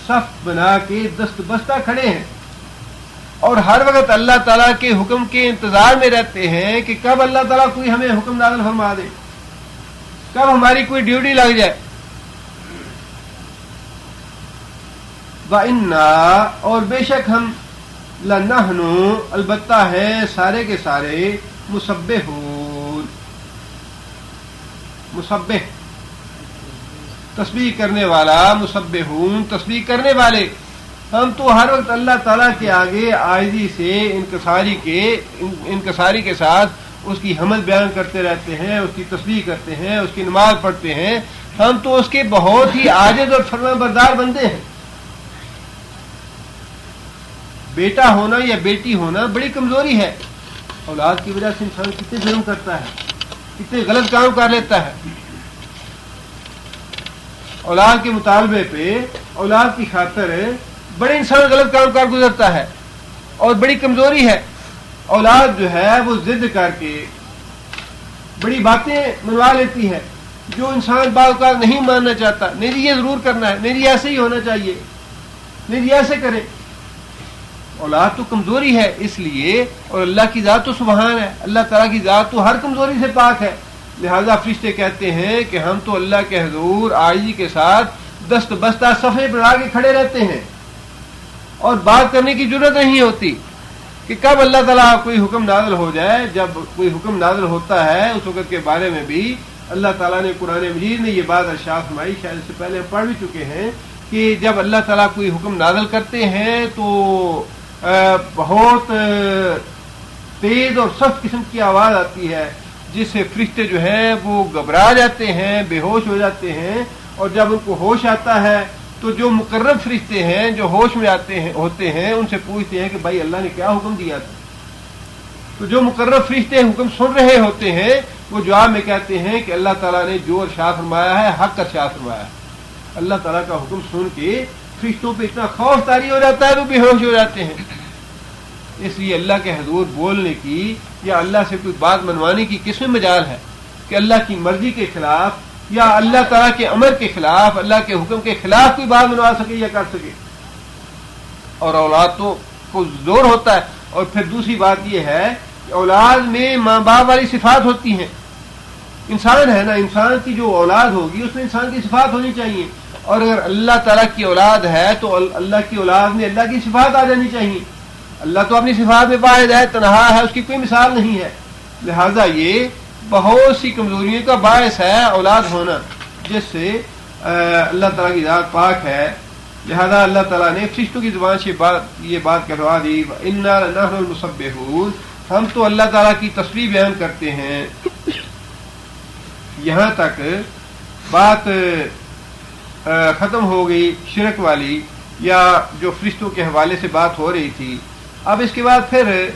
صف بنا کے دست بستہ کھڑے ہیں اور ہر وقت اللہ تعالیٰ کے حکم کے انتظار میں رہتے ہیں کہ کب اللہ تعالیٰ کوئی ہمیں حکم نازل فرما دے, کب ہماری کوئی ڈیوٹی لگ جائے. وَإِنَّا, اور بے شک ہم, لَنَحْنُ, البتہ ہے سارے کے سارے, مسبحون, مسبح تسبیح کرنے والا, مسبحون تسبیح کرنے والے. ہم تو ہر وقت اللہ تعالیٰ کے آگے عاجزی سے انکساری کے ساتھ اس کی حمد بیان کرتے رہتے ہیں, اس کی تسبیح کرتے ہیں, اس کی نماز پڑھتے ہیں. ہم تو اس کے بہت ہی عاجز اور فرما بردار بندے ہیں. بیٹا ہونا یا بیٹی ہونا بڑی کمزوری ہے. اولاد کی وجہ سے انسان کتنے ظلم کرتا ہے, کتنے غلط کام کر لیتا ہے. اولاد کے مطالبے پہ, اولاد کی خاطر بڑے انسان غلط کام کر گزرتا ہے, اور بڑی کمزوری ہے. اولاد جو ہے وہ ضد کر کے بڑی باتیں منوا لیتی ہے جو انسان بعض اوقات نہیں ماننا چاہتا. نہیں جی یہ ضرور کرنا ہے, نہیں جی ایسے ہی ہونا چاہیے, نہیں جی ایسے کرے. اولاد تو کمزوری ہے اس لیے, اور اللہ کی ذات تو سبحان ہے, اللہ تعالیٰ کی ذات تو ہر کمزوری سے پاک ہے. لہذا فرشتے کہتے ہیں کہ ہم تو اللہ کے حضور عاجزی کے ساتھ دست بستہ صفے بنا کے کھڑے رہتے ہیں, اور بات کرنے کی ضرورت نہیں ہوتی کہ کب اللہ تعالیٰ کوئی حکم نازل ہو جائے. جب کوئی حکم نازل ہوتا ہے اس وقت کے بارے میں بھی اللہ تعالیٰ نے قرآن مجید نے یہ بات ارشاد فرمائی, شاید اس سے پہلے ہم پڑھ بھی چکے ہیں, کہ جب اللہ تعالیٰ کوئی حکم نازل کرتے ہیں تو بہت تیز اور سخت قسم کی آواز آتی ہے جس سے فرشتے جو ہیں وہ گھبرا جاتے ہیں, بے ہوش ہو جاتے ہیں. اور جب ان کو ہوش آتا ہے تو جو مقرب فرشتے ہیں جو ہوش میں ہوتے ہیں ان سے پوچھتے ہیں کہ بھائی اللہ نے کیا حکم دیا تھا. تو جو مقرب فرشتے حکم سن رہے ہوتے ہیں وہ جواب میں کہتے ہیں کہ اللہ تعالیٰ نے جو ارشاد فرمایا ہے حق ارشاد فرمایا ہے. اللہ تعالیٰ کا حکم سن کے فرشتوں پہ اتنا خوف طاری ہو جاتا ہے وہ بے ہوش ہو جاتے ہیں. اس لیے اللہ کے حضور بولنے کی یا اللہ سے کوئی بات منوانے کی کس میں مجال ہے کہ اللہ کی مرضی کے خلاف یا اللہ تعالیٰ کے امر کے خلاف, اللہ کے حکم کے خلاف کوئی بات منوا سکے یا کر سکے. اور اولاد تو کو زور ہوتا ہے. اور پھر دوسری بات یہ ہے کہ اولاد میں ماں باپ والی صفات ہوتی ہیں. انسان ہے نا, انسان کی جو اولاد ہوگی اس میں انسان کی صفات ہونی چاہیے. اور اگر اللہ تعالیٰ کی اولاد ہے تو اللہ کی اولاد میں اللہ کی صفات آ جانی چاہیے. اللہ تو اپنی صفات میں واحد ہے, تنہا ہے, اس کی کوئی مثال نہیں ہے. لہذا یہ بہت سی کمزوریوں کا باعث ہے اولاد ہونا, جس سے اللہ تعالیٰ کی ذات پاک ہے. لہذا اللہ تعالیٰ نے فرشتوں کی زبان سے یہ بات کہلوا دی, اِنَّا لَنَحْنُ الْمُسَبِّحُونَ, ہم تو اللہ تعالیٰ کی تسبیح بیان کرتے ہیں. یہاں تک بات ختم ہو گئی شرک والی یا جو فرشتوں کے حوالے سے بات ہو رہی تھی. اب اس کے بعد پھر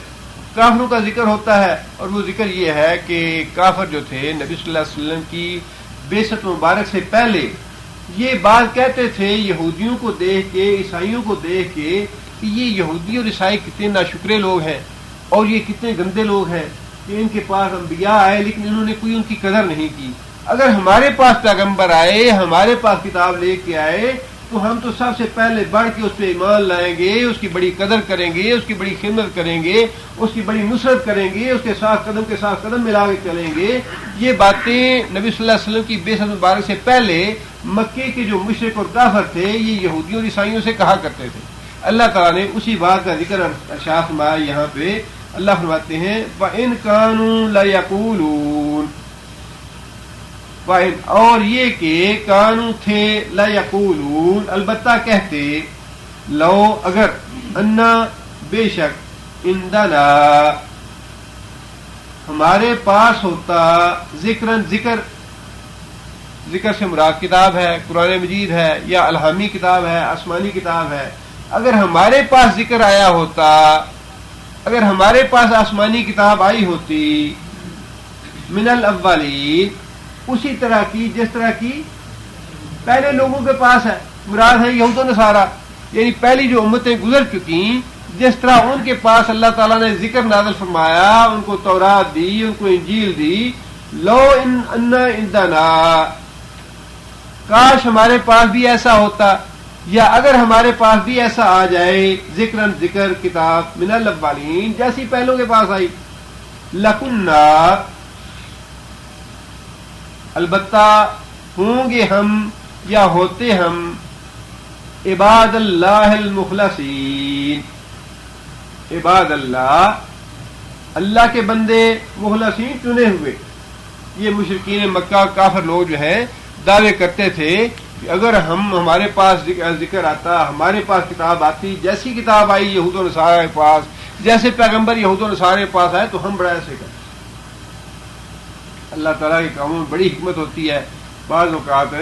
کافروں کا ذکر ہوتا ہے, اور وہ ذکر یہ ہے کہ کافر جو تھے نبی صلی اللہ علیہ وسلم کی بعثت مبارک سے پہلے یہ بات کہتے تھے یہودیوں کو دیکھ کے, عیسائیوں کو دیکھ کے, کہ یہ یہودی اور عیسائی کتنے ناشکرے لوگ ہیں اور یہ کتنے گندے لوگ ہیں کہ ان کے پاس انبیاء آئے لیکن انہوں نے کوئی ان کی قدر نہیں کی. اگر ہمارے پاس پیغمبر آئے, ہمارے پاس کتاب لے کے آئے تو ہم تو سب سے پہلے بڑھ کے اس پہ ایمان لائیں گے, اس کی بڑی قدر کریں گے, اس کی بڑی خدمت کریں گے, اس کی بڑی نصرت کریں گے, اس کے ساتھ قدم ملا کے چلیں گے. یہ باتیں نبی صلی اللہ علیہ وسلم کی بعثت مبارک سے پہلے مکے کے جو مشرک اور کافر تھے یہ یہودیوں اور عیسائیوں سے کہا کرتے تھے. اللہ تعالیٰ نے اسی بات کا ذکر ارشاد فرمایا. یہاں پہ اللہ فرماتے ہیں وَإِن كَانُوا لَيَقُولُونَ, اور یہ کہ کانو تھے لا یقولون البتہ کہتے لو اگر انا بے شک عندنا ہمارے پاس ہوتا ذکر سے مراد کتاب ہے قرآن مجید ہے یا الہامی کتاب ہے آسمانی کتاب ہے اگر ہمارے پاس ذکر آیا ہوتا اگر ہمارے پاس آسمانی کتاب آئی ہوتی من الاولین اسی طرح کی جس طرح کی پہلے لوگوں کے پاس ہے مراد ہے یہود و نصارہ یعنی پہلی جو امتیں گزر چکی جس طرح ان کے پاس اللہ تعالیٰ نے ذکر نازل فرمایا ان کو تورات دی ان کو انجیل دی لو ان عندنا کاش ہمارے پاس بھی ایسا ہوتا یا اگر ہمارے پاس بھی ایسا آ جائے ذکر کتاب من الاولین جیسی پہلوں کے پاس آئی لکننا البتہ ہوں گے ہم یا ہوتے ہم عباد اللہ المخلصین عباد اللہ کے بندے مخلصین چنے ہوئے. یہ مشرکین مکہ کافر لوگ جو ہیں دعوے کرتے تھے کہ اگر ہمارے پاس ذکر آتا ہمارے پاس کتاب آتی جیسی کتاب آئی یہود و نصارہ کے پاس جیسے پیغمبر یہود و نصارہ کے پاس آئے تو ہم بڑا ایسے کرتے. اللہ تعالیٰ کے کاموں میں بڑی حکمت ہوتی ہے. بعض اوقات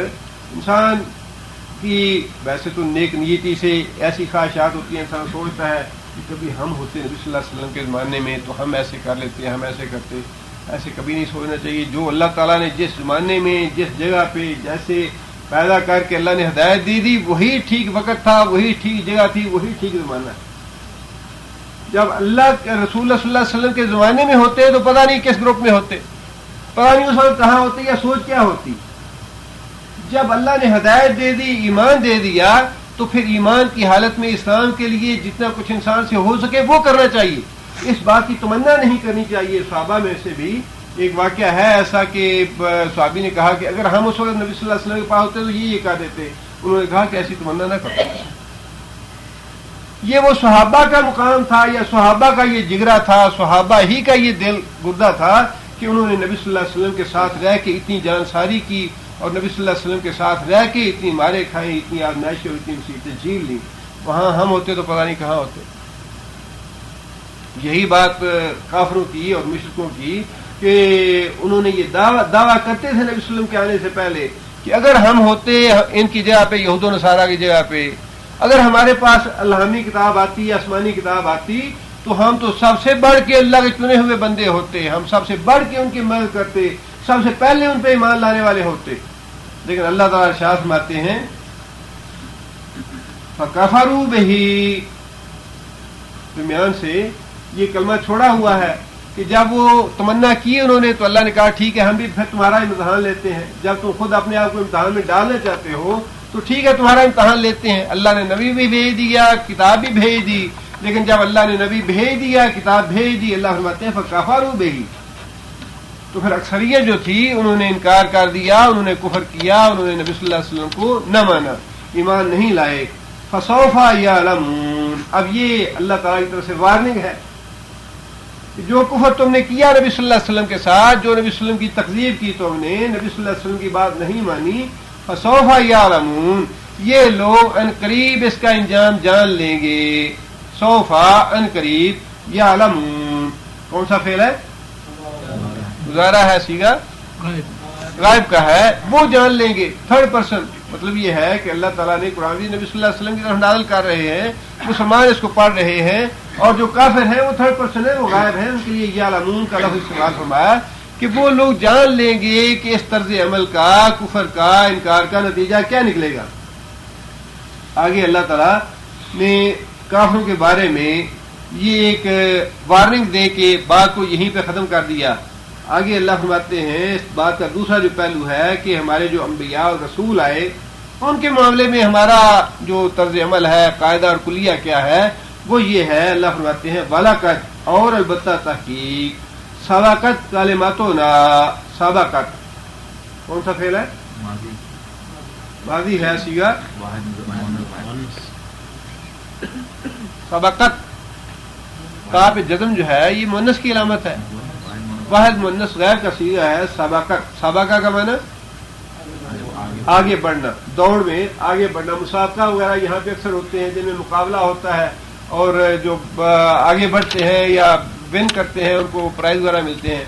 انسان کی ویسے تو نیک نیتی سے ایسی خواہشات ہوتی ہیں انسان سوچتا ہے کہ کبھی ہم ہوتے نبی صلی اللہ علیہ وسلم کے زمانے میں تو ہم ایسے کر لیتے ہم ایسے کرتے. ایسے کبھی نہیں سوچنا چاہیے. جو اللہ تعالیٰ نے جس زمانے میں جس جگہ پہ جیسے پیدا کر کے اللہ نے ہدایت دی وہی ٹھیک وقت تھا وہی ٹھیک جگہ تھی وہی ٹھیک زمانہ ہے. جب اللہ رسول اللہ صلی اللہ علیہ وسلم کے زمانے میں ہوتے تو پتہ نہیں کس گروپ میں ہوتے پتہ نہیں اس وقت کہاں ہوتے یا سوچ کیا ہوتی. جب اللہ نے ہدایت دے دی ایمان دے دیا تو پھر ایمان کی حالت میں اسلام کے لیے جتنا کچھ انسان سے ہو سکے وہ کرنا چاہیے. اس بات کی تمنا نہیں کرنی چاہیے. صحابہ میں سے بھی ایک واقعہ ہے ایسا کہ صحابی نے کہا کہ اگر ہم اس وقت نبی صلی اللہ علیہ وسلم کے پاس ہوتے تو یہ کہہ دیتے. انہوں نے کہا کہ ایسی تمنا نہ کرو. یہ وہ صحابہ کا مقام تھا یا صحابہ کا یہ جگرا تھا صحابہ ہی کا یہ دل گردہ تھا کہ انہوں نے نبی صلی اللہ علیہ وسلم کے ساتھ رہ کے اتنی جان ساری کی اور نبی صلی اللہ علیہ وسلم کے ساتھ رہ کے اتنی مارے کھائیں اتنی آزمائشیں اور اتنی مصیبتیں جھیل لی. وہاں ہم ہوتے تو پتہ نہیں کہاں ہوتے. یہی بات کافروں کی اور مشرکوں کی کہ انہوں نے یہ دعویٰ کرتے تھے نبی صلی اللہ علیہ وسلم کے آنے سے پہلے کہ اگر ہم ہوتے ان کی جگہ پہ یہود و نصارہ کی جگہ پہ اگر ہمارے پاس الہامی کتاب آتی آسمانی کتاب آتی تو ہم تو سب سے بڑھ کے اللہ کے چنے ہوئے بندے ہوتے. ہم سب سے بڑھ کے ان کی مدد کرتے سب سے پہلے ان پہ ایمان لانے والے ہوتے. لیکن اللہ تعالیٰ ارشاد فرماتے ہیں فَكَفَرُوا بِهِ درمیان سے یہ کلمہ چھوڑا ہوا ہے کہ جب وہ تمنا کی انہوں نے تو اللہ نے کہا ٹھیک ہے ہم بھی پھر تمہارا امتحان لیتے ہیں. جب تم خود اپنے آپ کو امتحان میں ڈالنا چاہتے ہو تو ٹھیک ہے تمہارا امتحان لیتے ہیں. اللہ نے نبی بھی بھیج دیا کتاب بھی بھیج دی لیکن جب اللہ نے نبی بھیج دیا کتاب بھیج دی اللہ فرماتے ہیں فَكَفَرُوا بِهِ تو پھر اکثریت جو تھی انہوں نے انکار کر دیا انہوں نے کفر کیا انہوں نے نبی صلی اللہ علیہ وسلم کو نہ مانا ایمان نہیں لائے. فَسَوْفَ يَعْلَمُونَ اب یہ اللہ تعالیٰ کی طرف سے وارننگ ہے کہ جو کفر تم نے کیا نبی صلی اللہ علیہ وسلم کے ساتھ جو نبی صلی اللہ علیہ وسلم کی تکذیب کی تم نے نبی صلی اللہ علیہ وسلم کی بات نہیں مانی فَسَوْفَ يَعْلَمُونَ یہ لوگ ان قریب اس کا انجام جان لیں گے. سوفا ان قریب یعلمون کون سا فعل ہے گزارا ہے سیگا غائب کا ہے وہ جان لیں گے. تھرڈ پرسن مطلب یہ ہے کہ اللہ تعالیٰ نے قرآن نبی صلی اللہ علیہ وسلم کی طرف نازل کر رہے ہیں مسلمان اس کو پڑھ رہے ہیں اور جو کافر ہیں وہ تھرڈ پرسن ہے وہ غائب ہے. ان کے لیے یعلمون کا لفظ استعمال فرمایا کہ وہ لوگ جان لیں گے کہ اس طرز عمل کا کفر کا انکار کا نتیجہ کیا نکلے گا. آگے اللہ تعالیٰ نے کافروں کے بارے میں یہ ایک وارننگ دے کے بات کو یہیں پہ ختم کر دیا. آگے اللہ فرماتے ہیں اس بات کا دوسرا جو پہلو ہے کہ ہمارے جو انبیاء اور رسول آئے ان کے معاملے میں ہمارا جو طرز عمل ہے قاعدہ اور کلیہ کیا ہے وہ یہ ہے. اللہ فرماتے ہیں وَلَقَدْ اور البتہ تحقیق سبقت کلماتنا سبقت کون سا فعل ہے ماضی ہے سیگا سبقت کا پہ جزم جو ہے یہ مؤنث کی علامت ہے واحد مؤنث غیر کا صیغہ ہے سبقت. سبقہ کا معنی آگے بڑھنا، دوڑ میں آگے بڑھنا، مسابقہ وغیرہ یہاں پہ اکثر ہوتے ہیں جن میں مقابلہ ہوتا ہے، اور جو آگے بڑھتے ہیں یا ون کرتے ہیں ان کو پرائز وغیرہ ملتے ہیں.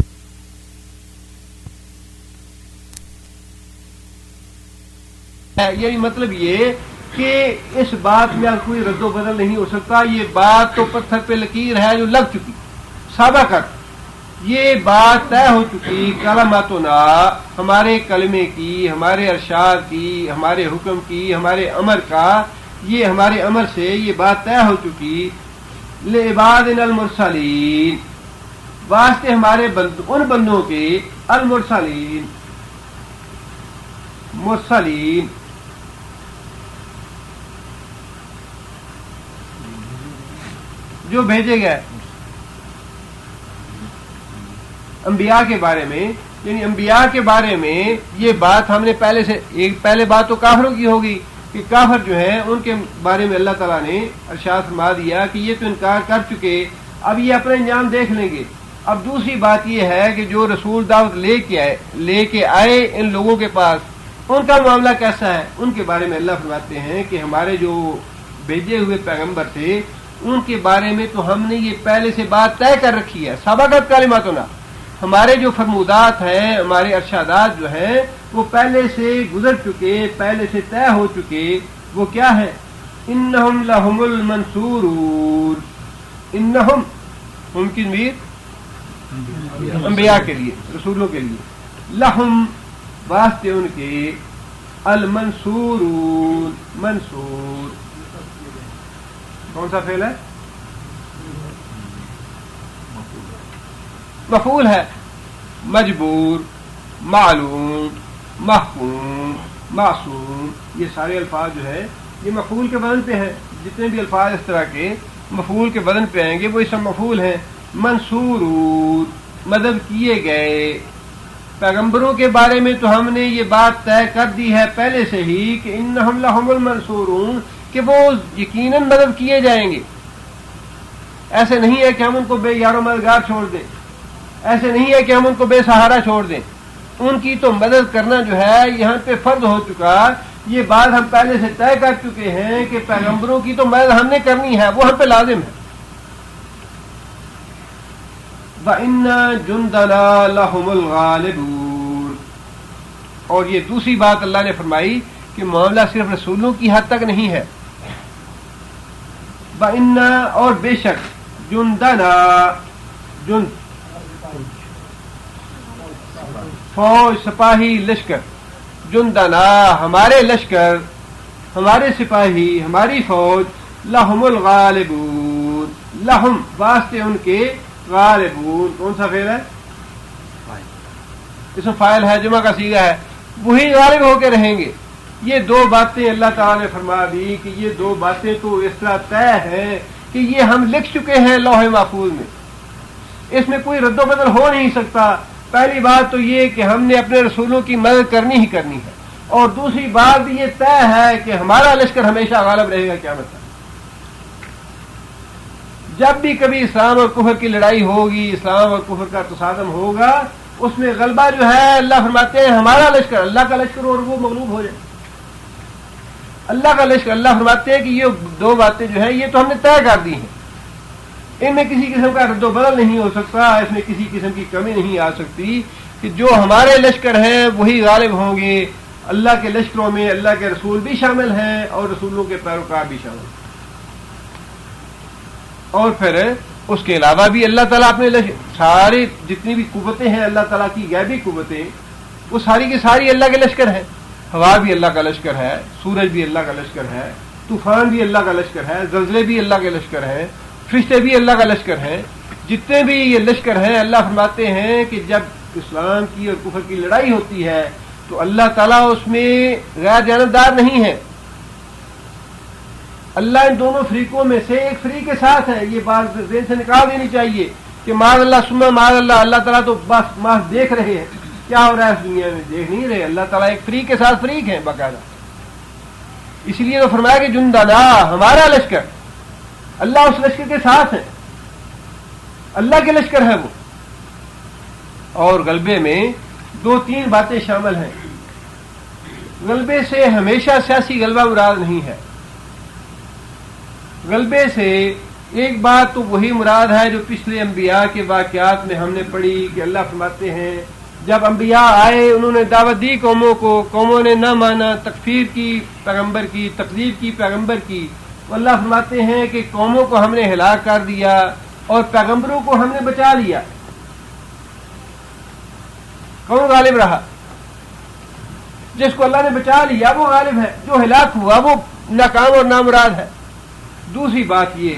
یعنی مطلب یہ کہ اس بات میں کوئی رد و بدل نہیں ہو سکتا. یہ بات تو پتھر پہ لکیر ہے جو لگ چکی، سابقت یہ بات طے ہو چکی. کلماتنا، ہمارے کلمے کی، ہمارے ارشاد کی، ہمارے حکم کی، ہمارے امر کا، یہ ہمارے امر سے یہ بات طے ہو چکی. لعبادنا المرسلین، واسطے ہمارے ان بندوں کے، المرسلین، مرسلین جو بھیجے گئے، انبیاء کے بارے میں. یعنی انبیاء کے بارے میں یہ بات ہم نے پہلے بات تو کافروں کی ہوگی کہ کافر جو ہیں ان کے بارے میں اللہ تعالیٰ نے ارشاد فرما دیا کہ یہ تو انکار کر چکے، اب یہ اپنے انجام دیکھ لیں گے. اب دوسری بات یہ ہے کہ جو رسول دعوت لے کے آئے ان لوگوں کے پاس، ان کا معاملہ کیسا ہے. ان کے بارے میں اللہ فرماتے ہیں کہ ہمارے جو بھیجے ہوئے پیغمبر تھے ان کے بارے میں تو ہم نے یہ پہلے سے بات طے کر رکھی ہے. سابقت کلماتنا، ہمارے جو فرمودات ہیں، ہمارے ارشادات جو ہیں وہ پہلے سے گزر چکے، پہلے سے طے ہو چکے. وہ کیا ہے؟ انہم لہم المنصورون. انہم، ان کی امید انبیاء کے لیے، رسولوں کے لیے، لہم واسطے ان کے، المنصورون، منصور کون سا فعل ہے؟ مفعول ہے. مجبور، معلوم، محکوم، معصوم، یہ سارے الفاظ جو ہے یہ مفعول کے وزن پہ ہیں. جتنے بھی الفاظ اس طرح کے مفعول کے وزن پہ آئیں گے وہ اسم مفعول ہیں. منصورون، مدد کیے گئے. پیغمبروں کے بارے میں تو ہم نے یہ بات طے کر دی ہے پہلے سے ہی کہ انہم لہم المنصورون، کہ وہ یقیناً مدد کیے جائیں گے. ایسے نہیں ہے کہ ہم ان کو بے یار و مددگار چھوڑ دیں، ایسے نہیں ہے کہ ہم ان کو بے سہارا چھوڑ دیں. ان کی تو مدد کرنا جو ہے یہاں پہ فرض ہو چکا. یہ بات ہم پہلے سے طے کر چکے ہیں کہ پیغمبروں کی تو مدد ہم نے کرنی ہے، وہ ہم پہ لازم ہے. وَإِنَّ جُنْدَنَا لَهُمُ الْغَالِبُونَ. اور یہ دوسری بات اللہ نے فرمائی کہ معاملہ صرف رسولوں کی حد تک نہیں ہے. وَإِنَّ، اور بے شک، جُنْدَنَا، جند فوج، سپاہی، لشکر، جندنا ہمارے لشکر، ہمارے سپاہی، ہماری فوج، لہم الغالبون، لہم واسطے ان کے، غالبون کون سا فعل ہے؟ اسم فاعل ہے، جمع کا صیغہ ہے. وہی غالب ہو کے رہیں گے. یہ دو باتیں اللہ تعالیٰ نے فرما دی کہ یہ دو باتیں تو اس طرح طے ہیں کہ یہ ہم لکھ چکے ہیں لوح محفوظ میں، اس میں کوئی رد و بدل ہو نہیں سکتا. پہلی بات تو یہ کہ ہم نے اپنے رسولوں کی مدد کرنی ہی کرنی ہے، اور دوسری بات یہ طے ہے کہ ہمارا لشکر ہمیشہ غالب رہے گا قیامت تک. جب بھی کبھی اسلام اور کفر کی لڑائی ہوگی، اسلام اور کفر کا تصادم ہوگا، اس میں غلبہ جو ہے اللہ فرماتے ہیں ہمارا لشکر، اللہ کا لشکر، اور وہ مغلوب ہو جائے. اللہ کا لشکر، اللہ فرماتے ہیں کہ یہ دو باتیں جو ہیں یہ تو ہم نے طے کر دی ہیں، ان میں کسی قسم کا رد و بدل نہیں ہو سکتا، اس میں کسی قسم کی کمی نہیں آ سکتی کہ جو ہمارے لشکر ہیں وہی غالب ہوں گے. اللہ کے لشکروں میں اللہ کے رسول بھی شامل ہیں اور رسولوں کے پیروکار بھی شامل ہیں. اور پھر اس کے علاوہ بھی اللہ تعالیٰ اپنے سارے جتنی بھی قوتیں ہیں اللہ تعالیٰ کی غیبی قوتیں، وہ ساری کی ساری اللہ کے لشکر ہیں. ہوا بھی اللہ کا لشکر ہے، سورج بھی اللہ کا لشکر ہے، طوفان بھی اللہ کا لشکر ہے، زلزلے بھی اللہ کے لشکر ہیں، فرشتے بھی اللہ کا لشکر ہیں. جتنے بھی یہ لشکر ہیں اللہ فرماتے ہیں کہ جب اسلام کی اور کفر کی لڑائی ہوتی ہے تو اللہ تعالیٰ اس میں غیر جانبدار نہیں ہے. اللہ ان دونوں فریقوں میں سے ایک فریق کے ساتھ ہے. یہ بات ذہن سے نکال دینی چاہیے کہ معاذ اللہ ثم معاذ اللہ، اللہ تعالیٰ تو بس محض دیکھ رہے ہیں کیا ہو رہا ہے اس دنیا میں، دیکھ نہیں رہے. اللہ تعالیٰ ایک فریق کے ساتھ فریق ہے باقاعدہ. اس لیے تو فرمایا کہ جندنا ہمارا لشکر، اللہ اس لشکر کے ساتھ ہے، اللہ کے لشکر ہے وہ. اور غلبے میں دو تین باتیں شامل ہیں. غلبے سے ہمیشہ سیاسی غلبہ مراد نہیں ہے. غلبے سے ایک بات تو وہی مراد ہے جو پچھلے انبیاء کے واقعات میں ہم نے پڑھی کہ اللہ فرماتے ہیں جب انبیاء آئے انہوں نے دعوت دی قوموں کو، قوموں نے نہ مانا، تکفیر کی پیغمبر کی، تکذیب کی پیغمبر کی. اللہ فرماتے ہیں کہ قوموں کو ہم نے ہلاک کر دیا اور پیغمبروں کو ہم نے بچا لیا. کون غالب رہا؟ جس کو اللہ نے بچا لیا وہ غالب ہے، جو ہلاک ہوا وہ ناکام اور نامراد ہے. دوسری بات یہ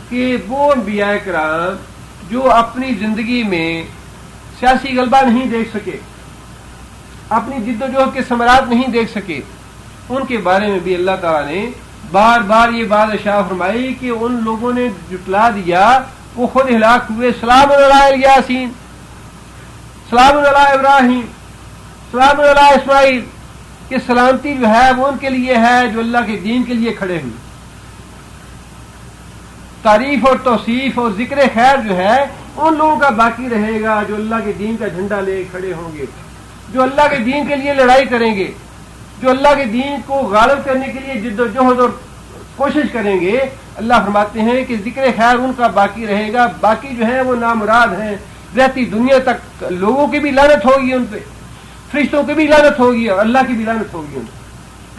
کہ وہ انبیاء کرام جو اپنی زندگی میں سیاسی غلبہ نہیں دیکھ سکے، اپنی جد و جہد کے ثمرات نہیں دیکھ سکے، ان کے بارے میں بھی اللہ تعالیٰ نے بار بار یہ بات ارشاد فرمائی کہ ان لوگوں نے جٹلا دیا، وہ خود ہلاک ہوئے. سلام علی یاسین، سلام علی ابراہیم، سلام علی اسماعیل، کہ سلامتی جو ہے وہ ان کے لیے ہے جو اللہ کے دین کے لیے کھڑے ہوئے. تعریف اور توصیف اور ذکر خیر جو ہے ان لوگوں کا باقی رہے گا جو اللہ کے دین کا جھنڈا لے کھڑے ہوں گے، جو اللہ کے دین کے لیے لڑائی کریں گے، جو اللہ کے دین کو غالب کرنے کے لیے جد و جہد اور کوشش کریں گے. اللہ فرماتے ہیں کہ ذکر خیر ان کا باقی رہے گا. باقی جو ہیں وہ نامراد ہیں. رہتی دنیا تک لوگوں کی بھی لعنت ہوگی ان پہ، فرشتوں کی بھی لعنت ہوگی اور اللہ کی بھی لعنت ہوگی ان پہ.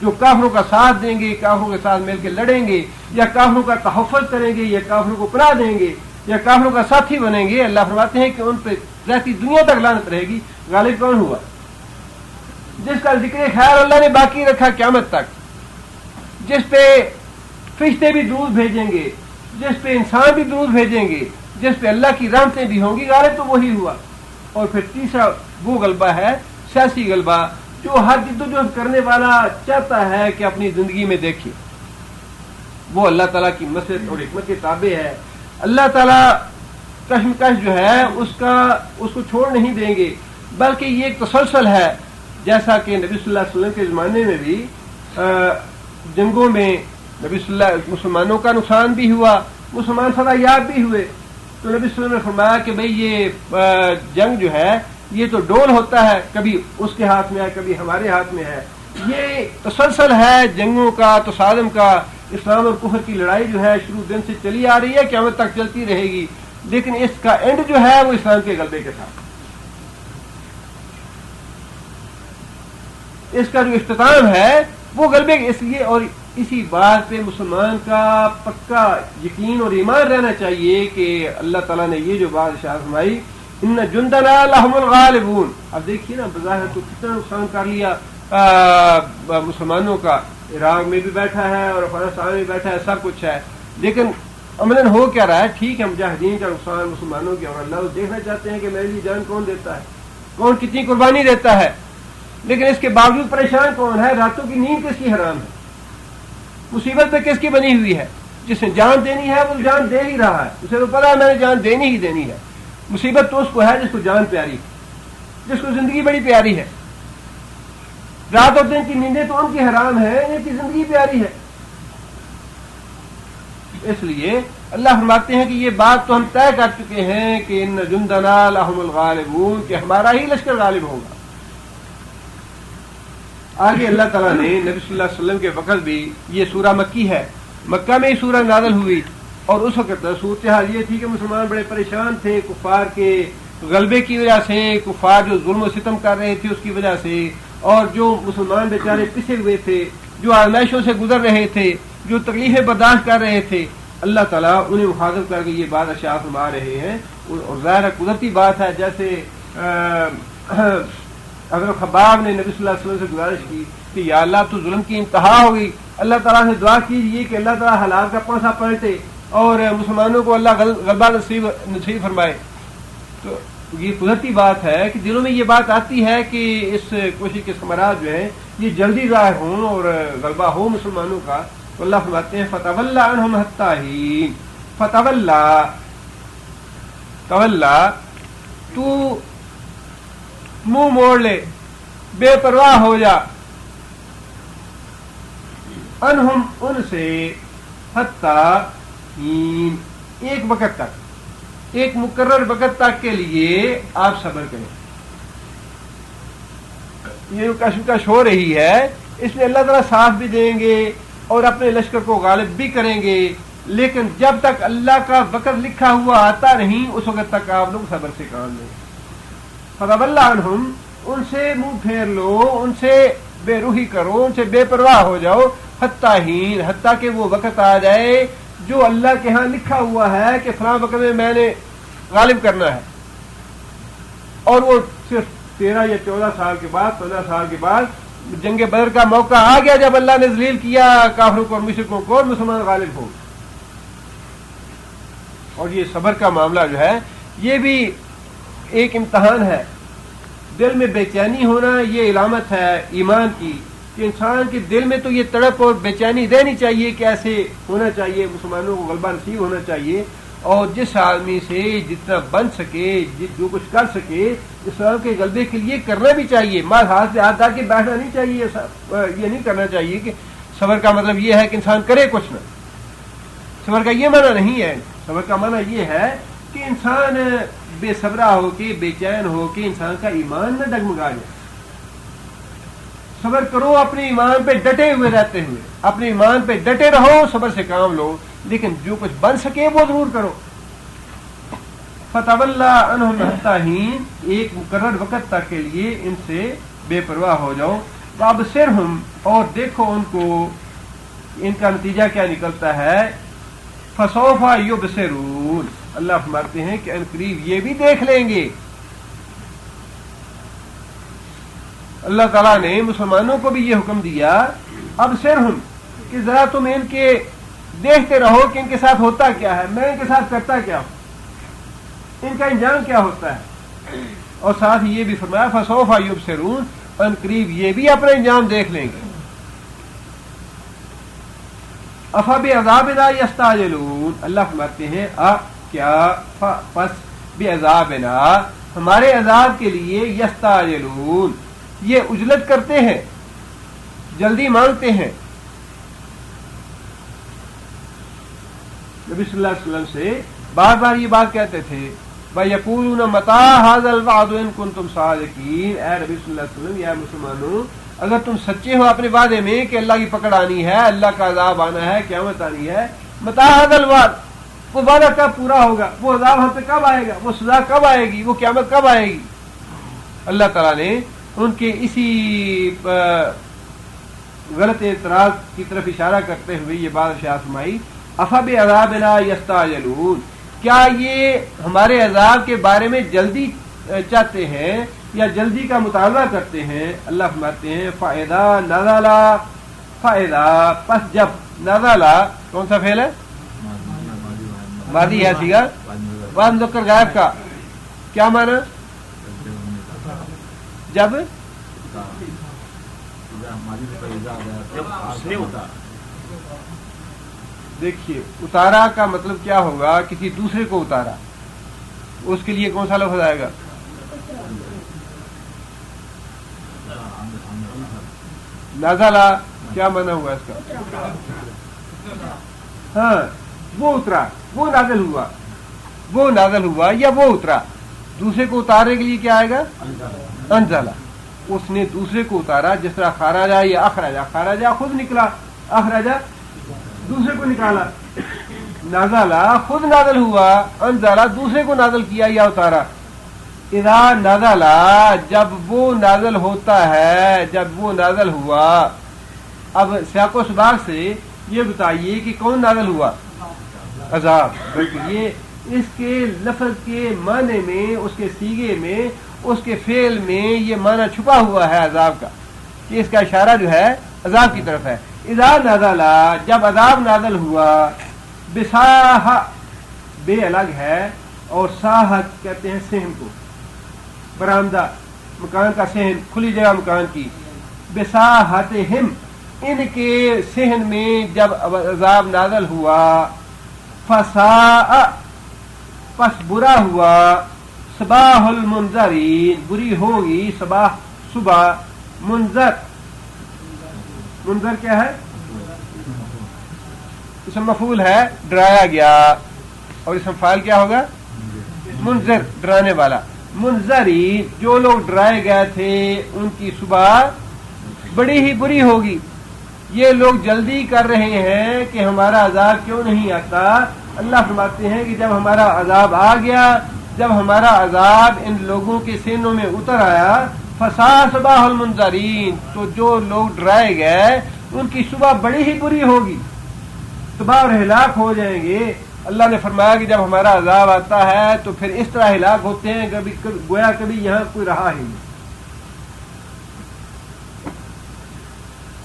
جو کافروں کا ساتھ دیں گے، کافروں کے ساتھ مل کے لڑیں گے، یا کافروں کا تحفظ کریں گے، یا کافروں کو پناہ دیں گے، یا کافروں کا ساتھی بنیں گے، اللہ فرماتے ہیں کہ ان پہ رہتی دنیا تک لعنت رہے گی. غالب کون ہوا؟ جس کا ذکر خیر اللہ نے باقی رکھا قیامت تک، جس پہ فرشتے بھی درود بھیجیں گے، جس پہ انسان بھی درود بھیجیں گے، جس پہ اللہ کی رحمتیں بھی ہوں گی. غالب تو وہی ہوا. اور پھر تیسرا وہ غلبہ ہے سیاسی غلبہ جو ہر جد و جہد کرنے والا چاہتا ہے کہ اپنی زندگی میں دیکھے. وہ اللہ تعالیٰ کی مصلحت اور حکمت کے تابع ہے. اللہ تعالیٰ کشمکش جو ہے اس کو چھوڑ نہیں دیں گے، بلکہ یہ ایک تسلسل ہے. جیسا کہ نبی صلی اللہ علیہ وسلم کے زمانے میں بھی جنگوں میں نبی صلی اللہ مسلمانوں کا نقصان بھی ہوا، مسلمان فدائیات بھی ہوئے. تو نبی صلی اللہ علیہ وسلم نے فرمایا کہ بھئی یہ جنگ جو ہے یہ تو ڈول ہوتا ہے، کبھی اس کے ہاتھ میں ہے کبھی ہمارے ہاتھ میں ہے. یہ تسلسل ہے جنگوں کا، تصادم کا. اسلام اور کفر کی لڑائی جو ہے شروع دن سے چلی آ رہی ہے، قیامت تک چلتی رہے گی، لیکن اس کا اینڈ جو ہے وہ اسلام کے غلبے کے ساتھ. اس کا جو اختتام ہے وہ غلبے اس لیے، اور اسی بات پہ مسلمان کا پکا یقین اور ایمان رہنا چاہیے کہ اللہ تعالیٰ نے یہ جو بات ارشاد فرمائی ان جندنا لہم الغالبون. اب دیکھیے نا بظاہر تو کتنا نقصان کر لیا مسلمانوں کا. عراق میں بھی بیٹھا ہے اور افغانستان میں بیٹھا ہے، سب کچھ ہے، لیکن عملاً ہو کیا رہا ہے؟ ٹھیک ہے مجاہدین کا نقصان مسلمانوں کے، اور اللہ دیکھنا چاہتے ہیں کہ میرے لیے جان کون دیتا ہے، کون کتنی قربانی دیتا ہے، لیکن اس کے باوجود پریشان کون ہے؟ راتوں کی نیند کس کی حرام ہے؟ مصیبت پہ کس کی بنی ہوئی ہے؟ جس نے جان دینی ہے وہ جان دے ہی رہا ہے، اسے تو پتا ہے میں نے جان دینی ہی دینی ہے. مصیبت تو اس کو ہے جس کو جان پیاری، جس کو زندگی بڑی پیاری ہے. رات اور دن کی نیندیں تو ان کی حرام ہے، ان کی زندگی پیاری ہے. اس لیے اللہ فرماتے ہیں کہ یہ بات تو ہم طے کر چکے ہیں کہ ان جندنا لہم الغالبون، کہ ہمارا ہی لشکر غالب ہوگا. آگے اللہ تعالیٰ نے نبی صلی اللہ علیہ وسلم کے وقت بھی، یہ سورہ مکی ہے، مکہ میں ہی سورہ نازل ہوئی، اور اس وقت صورتحال یہ تھی کہ مسلمان بڑے پریشان تھے کفار کے غلبے کی وجہ سے، کفار جو ظلم و ستم کر رہے تھے اس کی وجہ سے، اور جو مسلمان بیچارے پسے ہوئے تھے، جو آزمائشوں سے گزر رہے تھے، جو تکلیفیں برداشت کر رہے تھے. اللہ تعالیٰ انہیں مخاطب کر کے یہ بات ارشاد فرما رہے ہیں. اور ظاہر قدرتی بات ہے، جیسے حضرت خباب نے نبی صلی اللہ علیہ وسلم سے گزارش کی کہ یا اللہ تو ظلم کی انتہا ہو گئی، اللہ تعالیٰ سے دعا کیجیے کہ اللہ تعالیٰ حالات کا پانسا پلٹے اور مسلمانوں کو اللہ غلبہ نصیب فرمائے. تو یہ قدرتی بات ہے کہ دلوں میں یہ بات آتی ہے کہ اس کوشش کے ثمرات جو ہیں یہ جلدی ظاہر ہوں اور غلبہ ہو مسلمانوں کا. تو اللہ فرماتے ہیں فتولی عنہم حتی حین. تولا تو منہ موڑ لے، بے پرواہ ہو جا، انہم ان سے، حتی حین ایک وقت تک، ایک مقرر وقت تک کے لیے آپ صبر کریں. یہ کشمکش ہو رہی ہے اس میں اللہ تعالیٰ ساتھ بھی دیں گے اور اپنے لشکر کو غالب بھی کریں گے، لیکن جب تک اللہ کا وقت لکھا ہوا آتا نہیں اس وقت تک آپ لوگ صبر سے کام لیں۔ فَتَوَلَّ عَنْهُمْ، ان سے منہ پھیر لو، ان سے بے روحی کرو، ان سے بے پرواہ ہو جاؤ، حتیٰ ہین، حتیٰ کہ وہ وقت آ جائے جو اللہ کے ہاں لکھا ہوا ہے کہ فلاں وقت میں نے غالب کرنا ہے، اور وہ صرف 13 یا 14 سال کے بعد 15 سال کے بعد جنگ بدر کا موقع آ گیا جب اللہ نے ذلیل کیا کافروں کو اور مشرکوں کو اور مسلمان غالب ہو۔ اور یہ صبر کا معاملہ جو ہے یہ بھی ایک امتحان ہے۔ دل میں بے چینی ہونا یہ علامت ہے ایمان کی، کہ انسان کے دل میں تو یہ تڑپ اور بے چینی رہنی چاہیے کہ ایسے ہونا چاہیے، مسلمانوں کو غلبہ نصیب ہونا چاہیے، اور جس آدمی سے جتنا بن سکے جو کچھ کر سکے اسلام کے غلبے کے لیے کرنا بھی چاہیے، مال ہاتھ سے ہاتھ ڈال کے بیٹھنا نہیں چاہیے۔ یہ نہیں کرنا چاہیے کہ صبر کا مطلب یہ ہے کہ انسان کرے کچھ نہ، صبر کا یہ معنی نہیں ہے۔ صبر کا معنی یہ ہے کہ انسان بے صبرہ ہو کے بے چین ہو کے انسان کا ایمان نہ ڈگمگا جائے۔ صبر کرو اپنے ایمان پہ ڈٹے ہوئے رہتے ہوئے، اپنے ایمان پہ ڈٹے رہو، صبر سے کام لو، لیکن جو کچھ بن سکے وہ ضرور کرو۔ فَتَوَلَّ عَنْهُمْ حَتَّىٰ حِينٍ، ایک مقرر وقت تک کے لیے ان سے بے پرواہ ہو جاؤ۔ وَأَبْصِرْهُمْ، اور دیکھو ان کو، ان کا نتیجہ کیا نکلتا ہے۔ فَسَوْفَ يُبْصِرُونَ، اللہ فرماتے ہیں کہ ان قریب یہ بھی دیکھ لیں گے۔ اللہ تعالیٰ نے مسلمانوں کو بھی یہ حکم دیا، ابصرہم، کہ ذرا تم ان کے دیکھتے رہو کہ ان کے ساتھ ہوتا کیا ہے، میں ان کے ساتھ کرتا کیا ہوں، ان کا انجام کیا ہوتا ہے۔ اور ساتھ ہی یہ بھی فرمایا فسوف یبصرون، ان قریب یہ بھی اپنا انجام دیکھ لیں گے۔ افبعذابنا یستعجلون، اللہ فرماتے ہیں کیا پس بعذابنا، ہمارے عذاب کے لیے یستعجلون، یہ عجلت کرتے ہیں، جلدی مانگتے ہیں۔ نبی صلی اللہ علیہ وسلم سے بار بار یہ بات کہتے تھے، وَيَقُولُونَ مَتَىٰ هَٰذَا الْوَعْدُ إِن كُنتُمْ صَادِقِينَ، اے نبی صلی اللہ علیہ وسلم، یا مسلمانوں اگر تم سچے ہو اپنے وعدے میں کہ اللہ کی پکڑ آنی ہے، اللہ کا عذاب آنا ہے، قیامت آنی ہے، مَتَىٰ هَٰذَا الْوَعْدُ، وہ وعدہ کب پورا ہوگا، وہ عذاب ہم پہ کب آئے گا، وہ سزا کب آئے گی، وہ قیامت کب آئے گی۔ اللہ تعالیٰ نے ان کے اسی غلط اعتراض کی طرف اشارہ کرتے ہوئے یہ بات ارشاد فرمائی، افبعذابنا یستعجلون، کیا یہ ہمارے عذاب کے بارے میں جلدی چاہتے ہیں یا جلدی کا مطالبہ کرتے ہیں۔ اللہ فرماتے ہیں فَإِذَا نَزَلَ، فَإِذَا، پس جب، نزل کون سا فعل ہے، ماضی ہے سیغہ بعد مذکر غائب کا، کیا معنی، جب دیکھیے اتارا کا مطلب کیا ہوگا، کسی دوسرے کو اتارا، اس کے لیے کون سا لفظ آئے گا، نازلہ، کیا معنی ہوا اس کا، ہاں وہ اترا، وہ نازل ہوا، وہ نازل ہوا یا وہ اترا۔ دوسرے کو اتارنے کے لیے کیا آئے گا، انزلہ، اس نے دوسرے کو اتارا، جس طرح خارجہ یا اخرجہ، خارجہ خود نکلا، اخرجہ دوسرے کو نکالا، نازلہ خود نازل ہوا، انزلہ دوسرے کو نازل کیا یا اتارا۔ اذا نازلہ، جب وہ نازل ہوتا ہے، جب وہ نازل ہوا۔ اب سیاق و سباق سے یہ بتائیے کہ کون نازل ہوا، عذاب، بلکہ یہ اس کے لفظ کے معنی میں، اس کے صیغے میں، اس کے فعل میں یہ معنی چھپا ہوا ہے عذاب کا، کہ اس کا اشارہ جو ہے عذاب کی طرف ہے۔ اذا نازل، جب عذاب نازل ہوا، بساہ، بے الگ ہے اور ساحت کہتے ہیں صحن کو، برآمدہ، مکان کا صحن، کھلی جگہ مکان کی، بساحتہم، ان کے صحن میں جب عذاب نازل ہوا، فساء، پس برا ہوا، صباح المنذرین، بری ہوگی صباح، صبح، منذر، منذر کیا ہے، اسم مفعول ہے، ڈرایا گیا، اور اسم فاعل کیا ہوگا، منذر، ڈرانے والا۔ منذرین، جو لوگ ڈرائے گئے تھے ان کی صبح بڑی ہی بری ہوگی۔ یہ لوگ جلدی کر رہے ہیں کہ ہمارا عذاب کیوں نہیں آتا۔ اللہ فرماتے ہیں کہ جب ہمارا عذاب آ گیا، جب ہمارا عذاب ان لوگوں کے سینوں میں اتر آیا، فساء صباح المنذرین، تو جو لوگ ڈرائے گئے ان کی صبح بڑی ہی بری ہوگی، تباہ اور ہلاک ہو جائیں گے۔ اللہ نے فرمایا کہ جب ہمارا عذاب آتا ہے تو پھر اس طرح ہلاک ہوتے ہیں گویا کبھی یہاں کوئی رہا ہی نہیں۔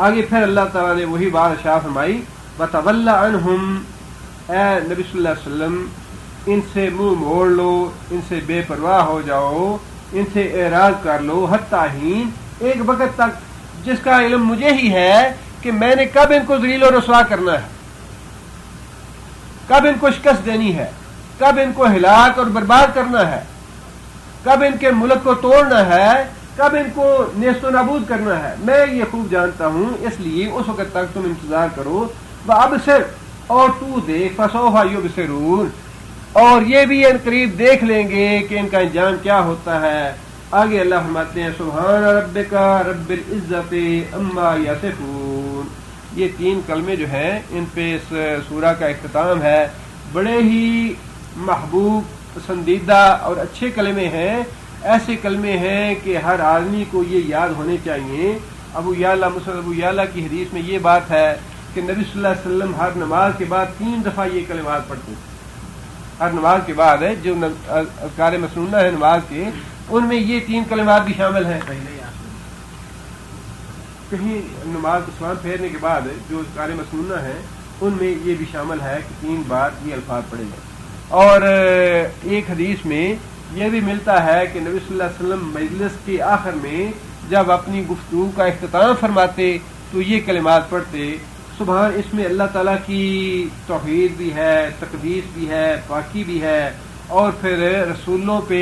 آگے پھر اللہ تعالیٰ نے وہی بات ارشاد فرمائی، وَتَوَلَّ عَنْهُمْ، اے نبی صلی اللہ علیہ وسلم ان سے منہ موڑ لو، ان سے بے پرواہ ہو جاؤ، ان سے اعراض کر لو، حتیٰ حین، ایک وقت تک جس کا علم مجھے ہی ہے کہ میں نے کب ان کو ذلیل و رسوا کرنا ہے، کب ان کو شکست دینی ہے، کب ان کو ہلاک اور برباد کرنا ہے، کب ان کے ملک کو توڑنا ہے، کب ان کو نیست و نابود کرنا ہے، میں یہ خوب جانتا ہوں، اس لیے اس وقت تک تم انتظار کرو۔ وَأَبْصِرْ، اور تو دیکھ، فَسَوْفَ يُبْصِرُونَ، اور یہ بھی ان قریب دیکھ لیں گے کہ ان کا انجام کیا ہوتا ہے۔ آگے اللہ فرماتے ہیں، سبحان ربک رب العزت عما یصفون۔ یہ 3 کلمے جو ہیں ان پہ اس سورہ کا اختتام ہے، بڑے ہی محبوب، پسندیدہ اور اچھے کلمے ہیں، ایسے کلمے ہیں کہ ہر آدمی کو یہ یاد ہونے چاہیے۔ ابو یعلا مسلم ابو یعلا کی حدیث میں یہ بات ہے کہ نبی صلی اللہ علیہ وسلم ہر نماز کے بعد 3 دفعہ یہ کلمات پڑھتے ہیں، ہر نماز کے بعد ہے جو اذکار مسنونہ ہے نماز کے، ان میں یہ 3 کلمات بھی شامل ہیں۔ کہیں نماز کو سلام پھیرنے کے بعد جو اذکار مسنونہ ہیں ان میں یہ بھی شامل ہے کہ 3 بار یہ الفاظ پڑھے گئے۔ اور ایک حدیث میں یہ بھی ملتا ہے کہ نبی صلی اللہ علیہ وسلم مجلس کے آخر میں جب اپنی گفتگو کا اختتام فرماتے تو یہ کلمات پڑھتے، سبحان، اس میں اللہ تعالیٰ کی توحید بھی ہے، تقدیس بھی ہے، پاکی بھی ہے، اور پھر رسولوں پہ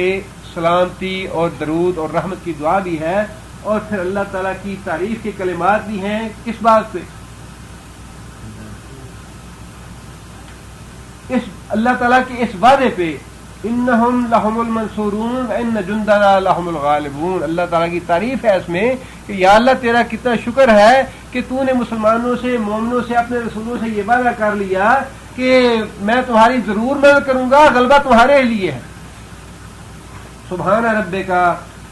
سلامتی اور درود اور رحمت کی دعا بھی ہے، اور پھر اللہ تعالیٰ کی تعریف کے کلمات بھی ہیں۔ کس بات پہ؟ اس اللہ تعالیٰ کے اس وعدے پہ، انہم لہم المنصورون وان جندنا لہم الغالبون۔ اللہ تعالیٰ کی تعریف ہے اس میں کہ یا اللہ تیرا کتنا شکر ہے کہ تو نے مسلمانوں سے، مومنوں سے، اپنے رسولوں سے یہ وعدہ کر لیا کہ میں تمہاری ضرور مدد کروں گا، غلبہ تمہارے لیے ہے۔ سبحان ربک،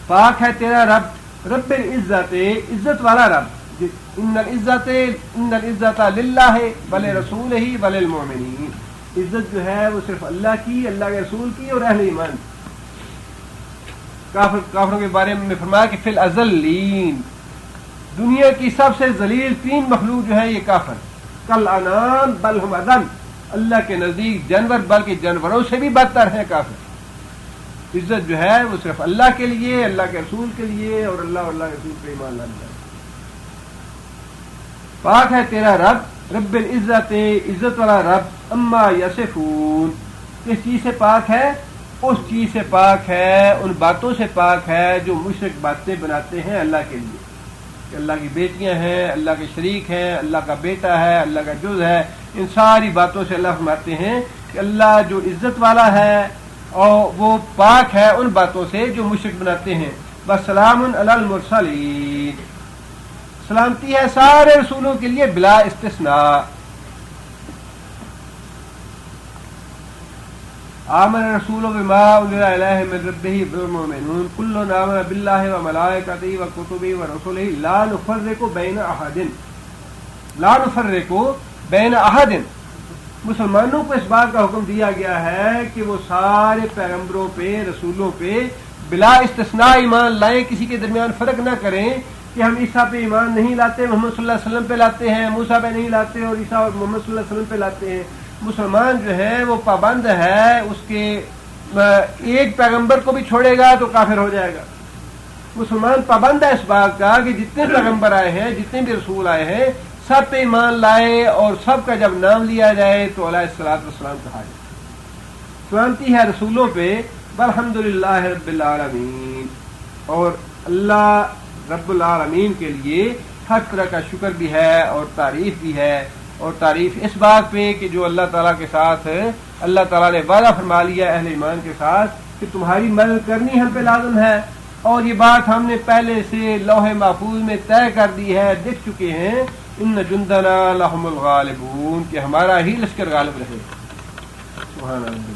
پاک ہے تیرا رب، رب العزت، عزت والا رب، ان العزت للہ ولرسولہ وللمؤمنین، عزت جو ہے وہ صرف اللہ کی، اللہ کے رسول کی اور اہل ایمان۔ کافروں کے بارے میں فرمایا کہ فی الازلین، دنیا کی سب سے ذلیل 3 مخلوق جو ہے یہ کافر، کل انام بل ہم اذل، اللہ کے نزدیک جانور بلکہ جانوروں سے بھی بدتر ہیں کافر۔ عزت جو ہے وہ صرف اللہ کے لیے، اللہ کے رسول کے لیے اور اللہ کے رسول پہ ایمان لانا چاہیے۔ پاک ہے تیرا رب، رب العزت، عزت والا رب، اما یصفون، کس چیز سے پاک ہے؟ اس چیز سے پاک ہے، ان باتوں سے پاک ہے جو مشرک باتیں بناتے ہیں اللہ کے لیے، کہ اللہ کی بیٹیاں ہیں، اللہ کے شریک ہیں، اللہ کا بیٹا ہے، اللہ کا جز ہے، ان ساری باتوں سے اللہ فرماتے ہیں کہ اللہ جو عزت والا ہے اور وہ پاک ہے ان باتوں سے جو مشرک بناتے ہیں۔ وسلام علی المرسلین، سلامتی ہے سارے رسولوں کے لیے بلا استثناء۔ آمن الرسول بما انزل الیہ من ربہ والمؤمنون کل آمن باللہ وملائکتہ وکتبہ ورسلہ لا نفرق بین احد، لا نفرق بین احد۔ مسلمانوں کو اس بات کا حکم دیا گیا ہے کہ وہ سارے پیغمبروں پہ، رسولوں پہ بلا استثناء ایمان لائیں، کسی کے درمیان فرق نہ کریں کہ ہم عیسیٰ پہ ایمان نہیں لاتے، محمد صلی اللہ علیہ وسلم پہ لاتے ہیں، موسیٰ پہ نہیں لاتے اور عیسیٰ اور محمد صلی اللہ علیہ وسلم پہ لاتے ہیں۔ مسلمان جو ہے وہ پابند ہے، اس کے ایک پیغمبر کو بھی چھوڑے گا تو کافر ہو جائے گا۔ مسلمان پابند ہے اس بات کا کہ جتنے پیغمبر آئے ہیں، جتنے بھی رسول آئے ہیں، سب پہ ایمان لائے اور سب کا جب نام لیا جائے تو علیہ الصلوۃ والسلام کہا جائے۔ سلامتی ہے رسولوں پہ، والحمدللہ رب العالمین، اور اللہ رب العالمین کے لیے ہر طرح کا شکر بھی ہے اور تعریف بھی ہے، اور تعریف اس بات پہ کہ جو اللہ تعالیٰ کے ساتھ اللہ تعالیٰ نے وعدہ فرما لیا اہل ایمان کے ساتھ کہ تمہاری مدد کرنی ہم پہ لازم ہے، اور یہ بات ہم نے پہلے سے لوح محفوظ میں طے کر دی ہے، دیکھ چکے ہیں، ان جندنا لہم الغالبون، کہ ہمارا ہی لشکر غالب رہے. سبحان اللہ.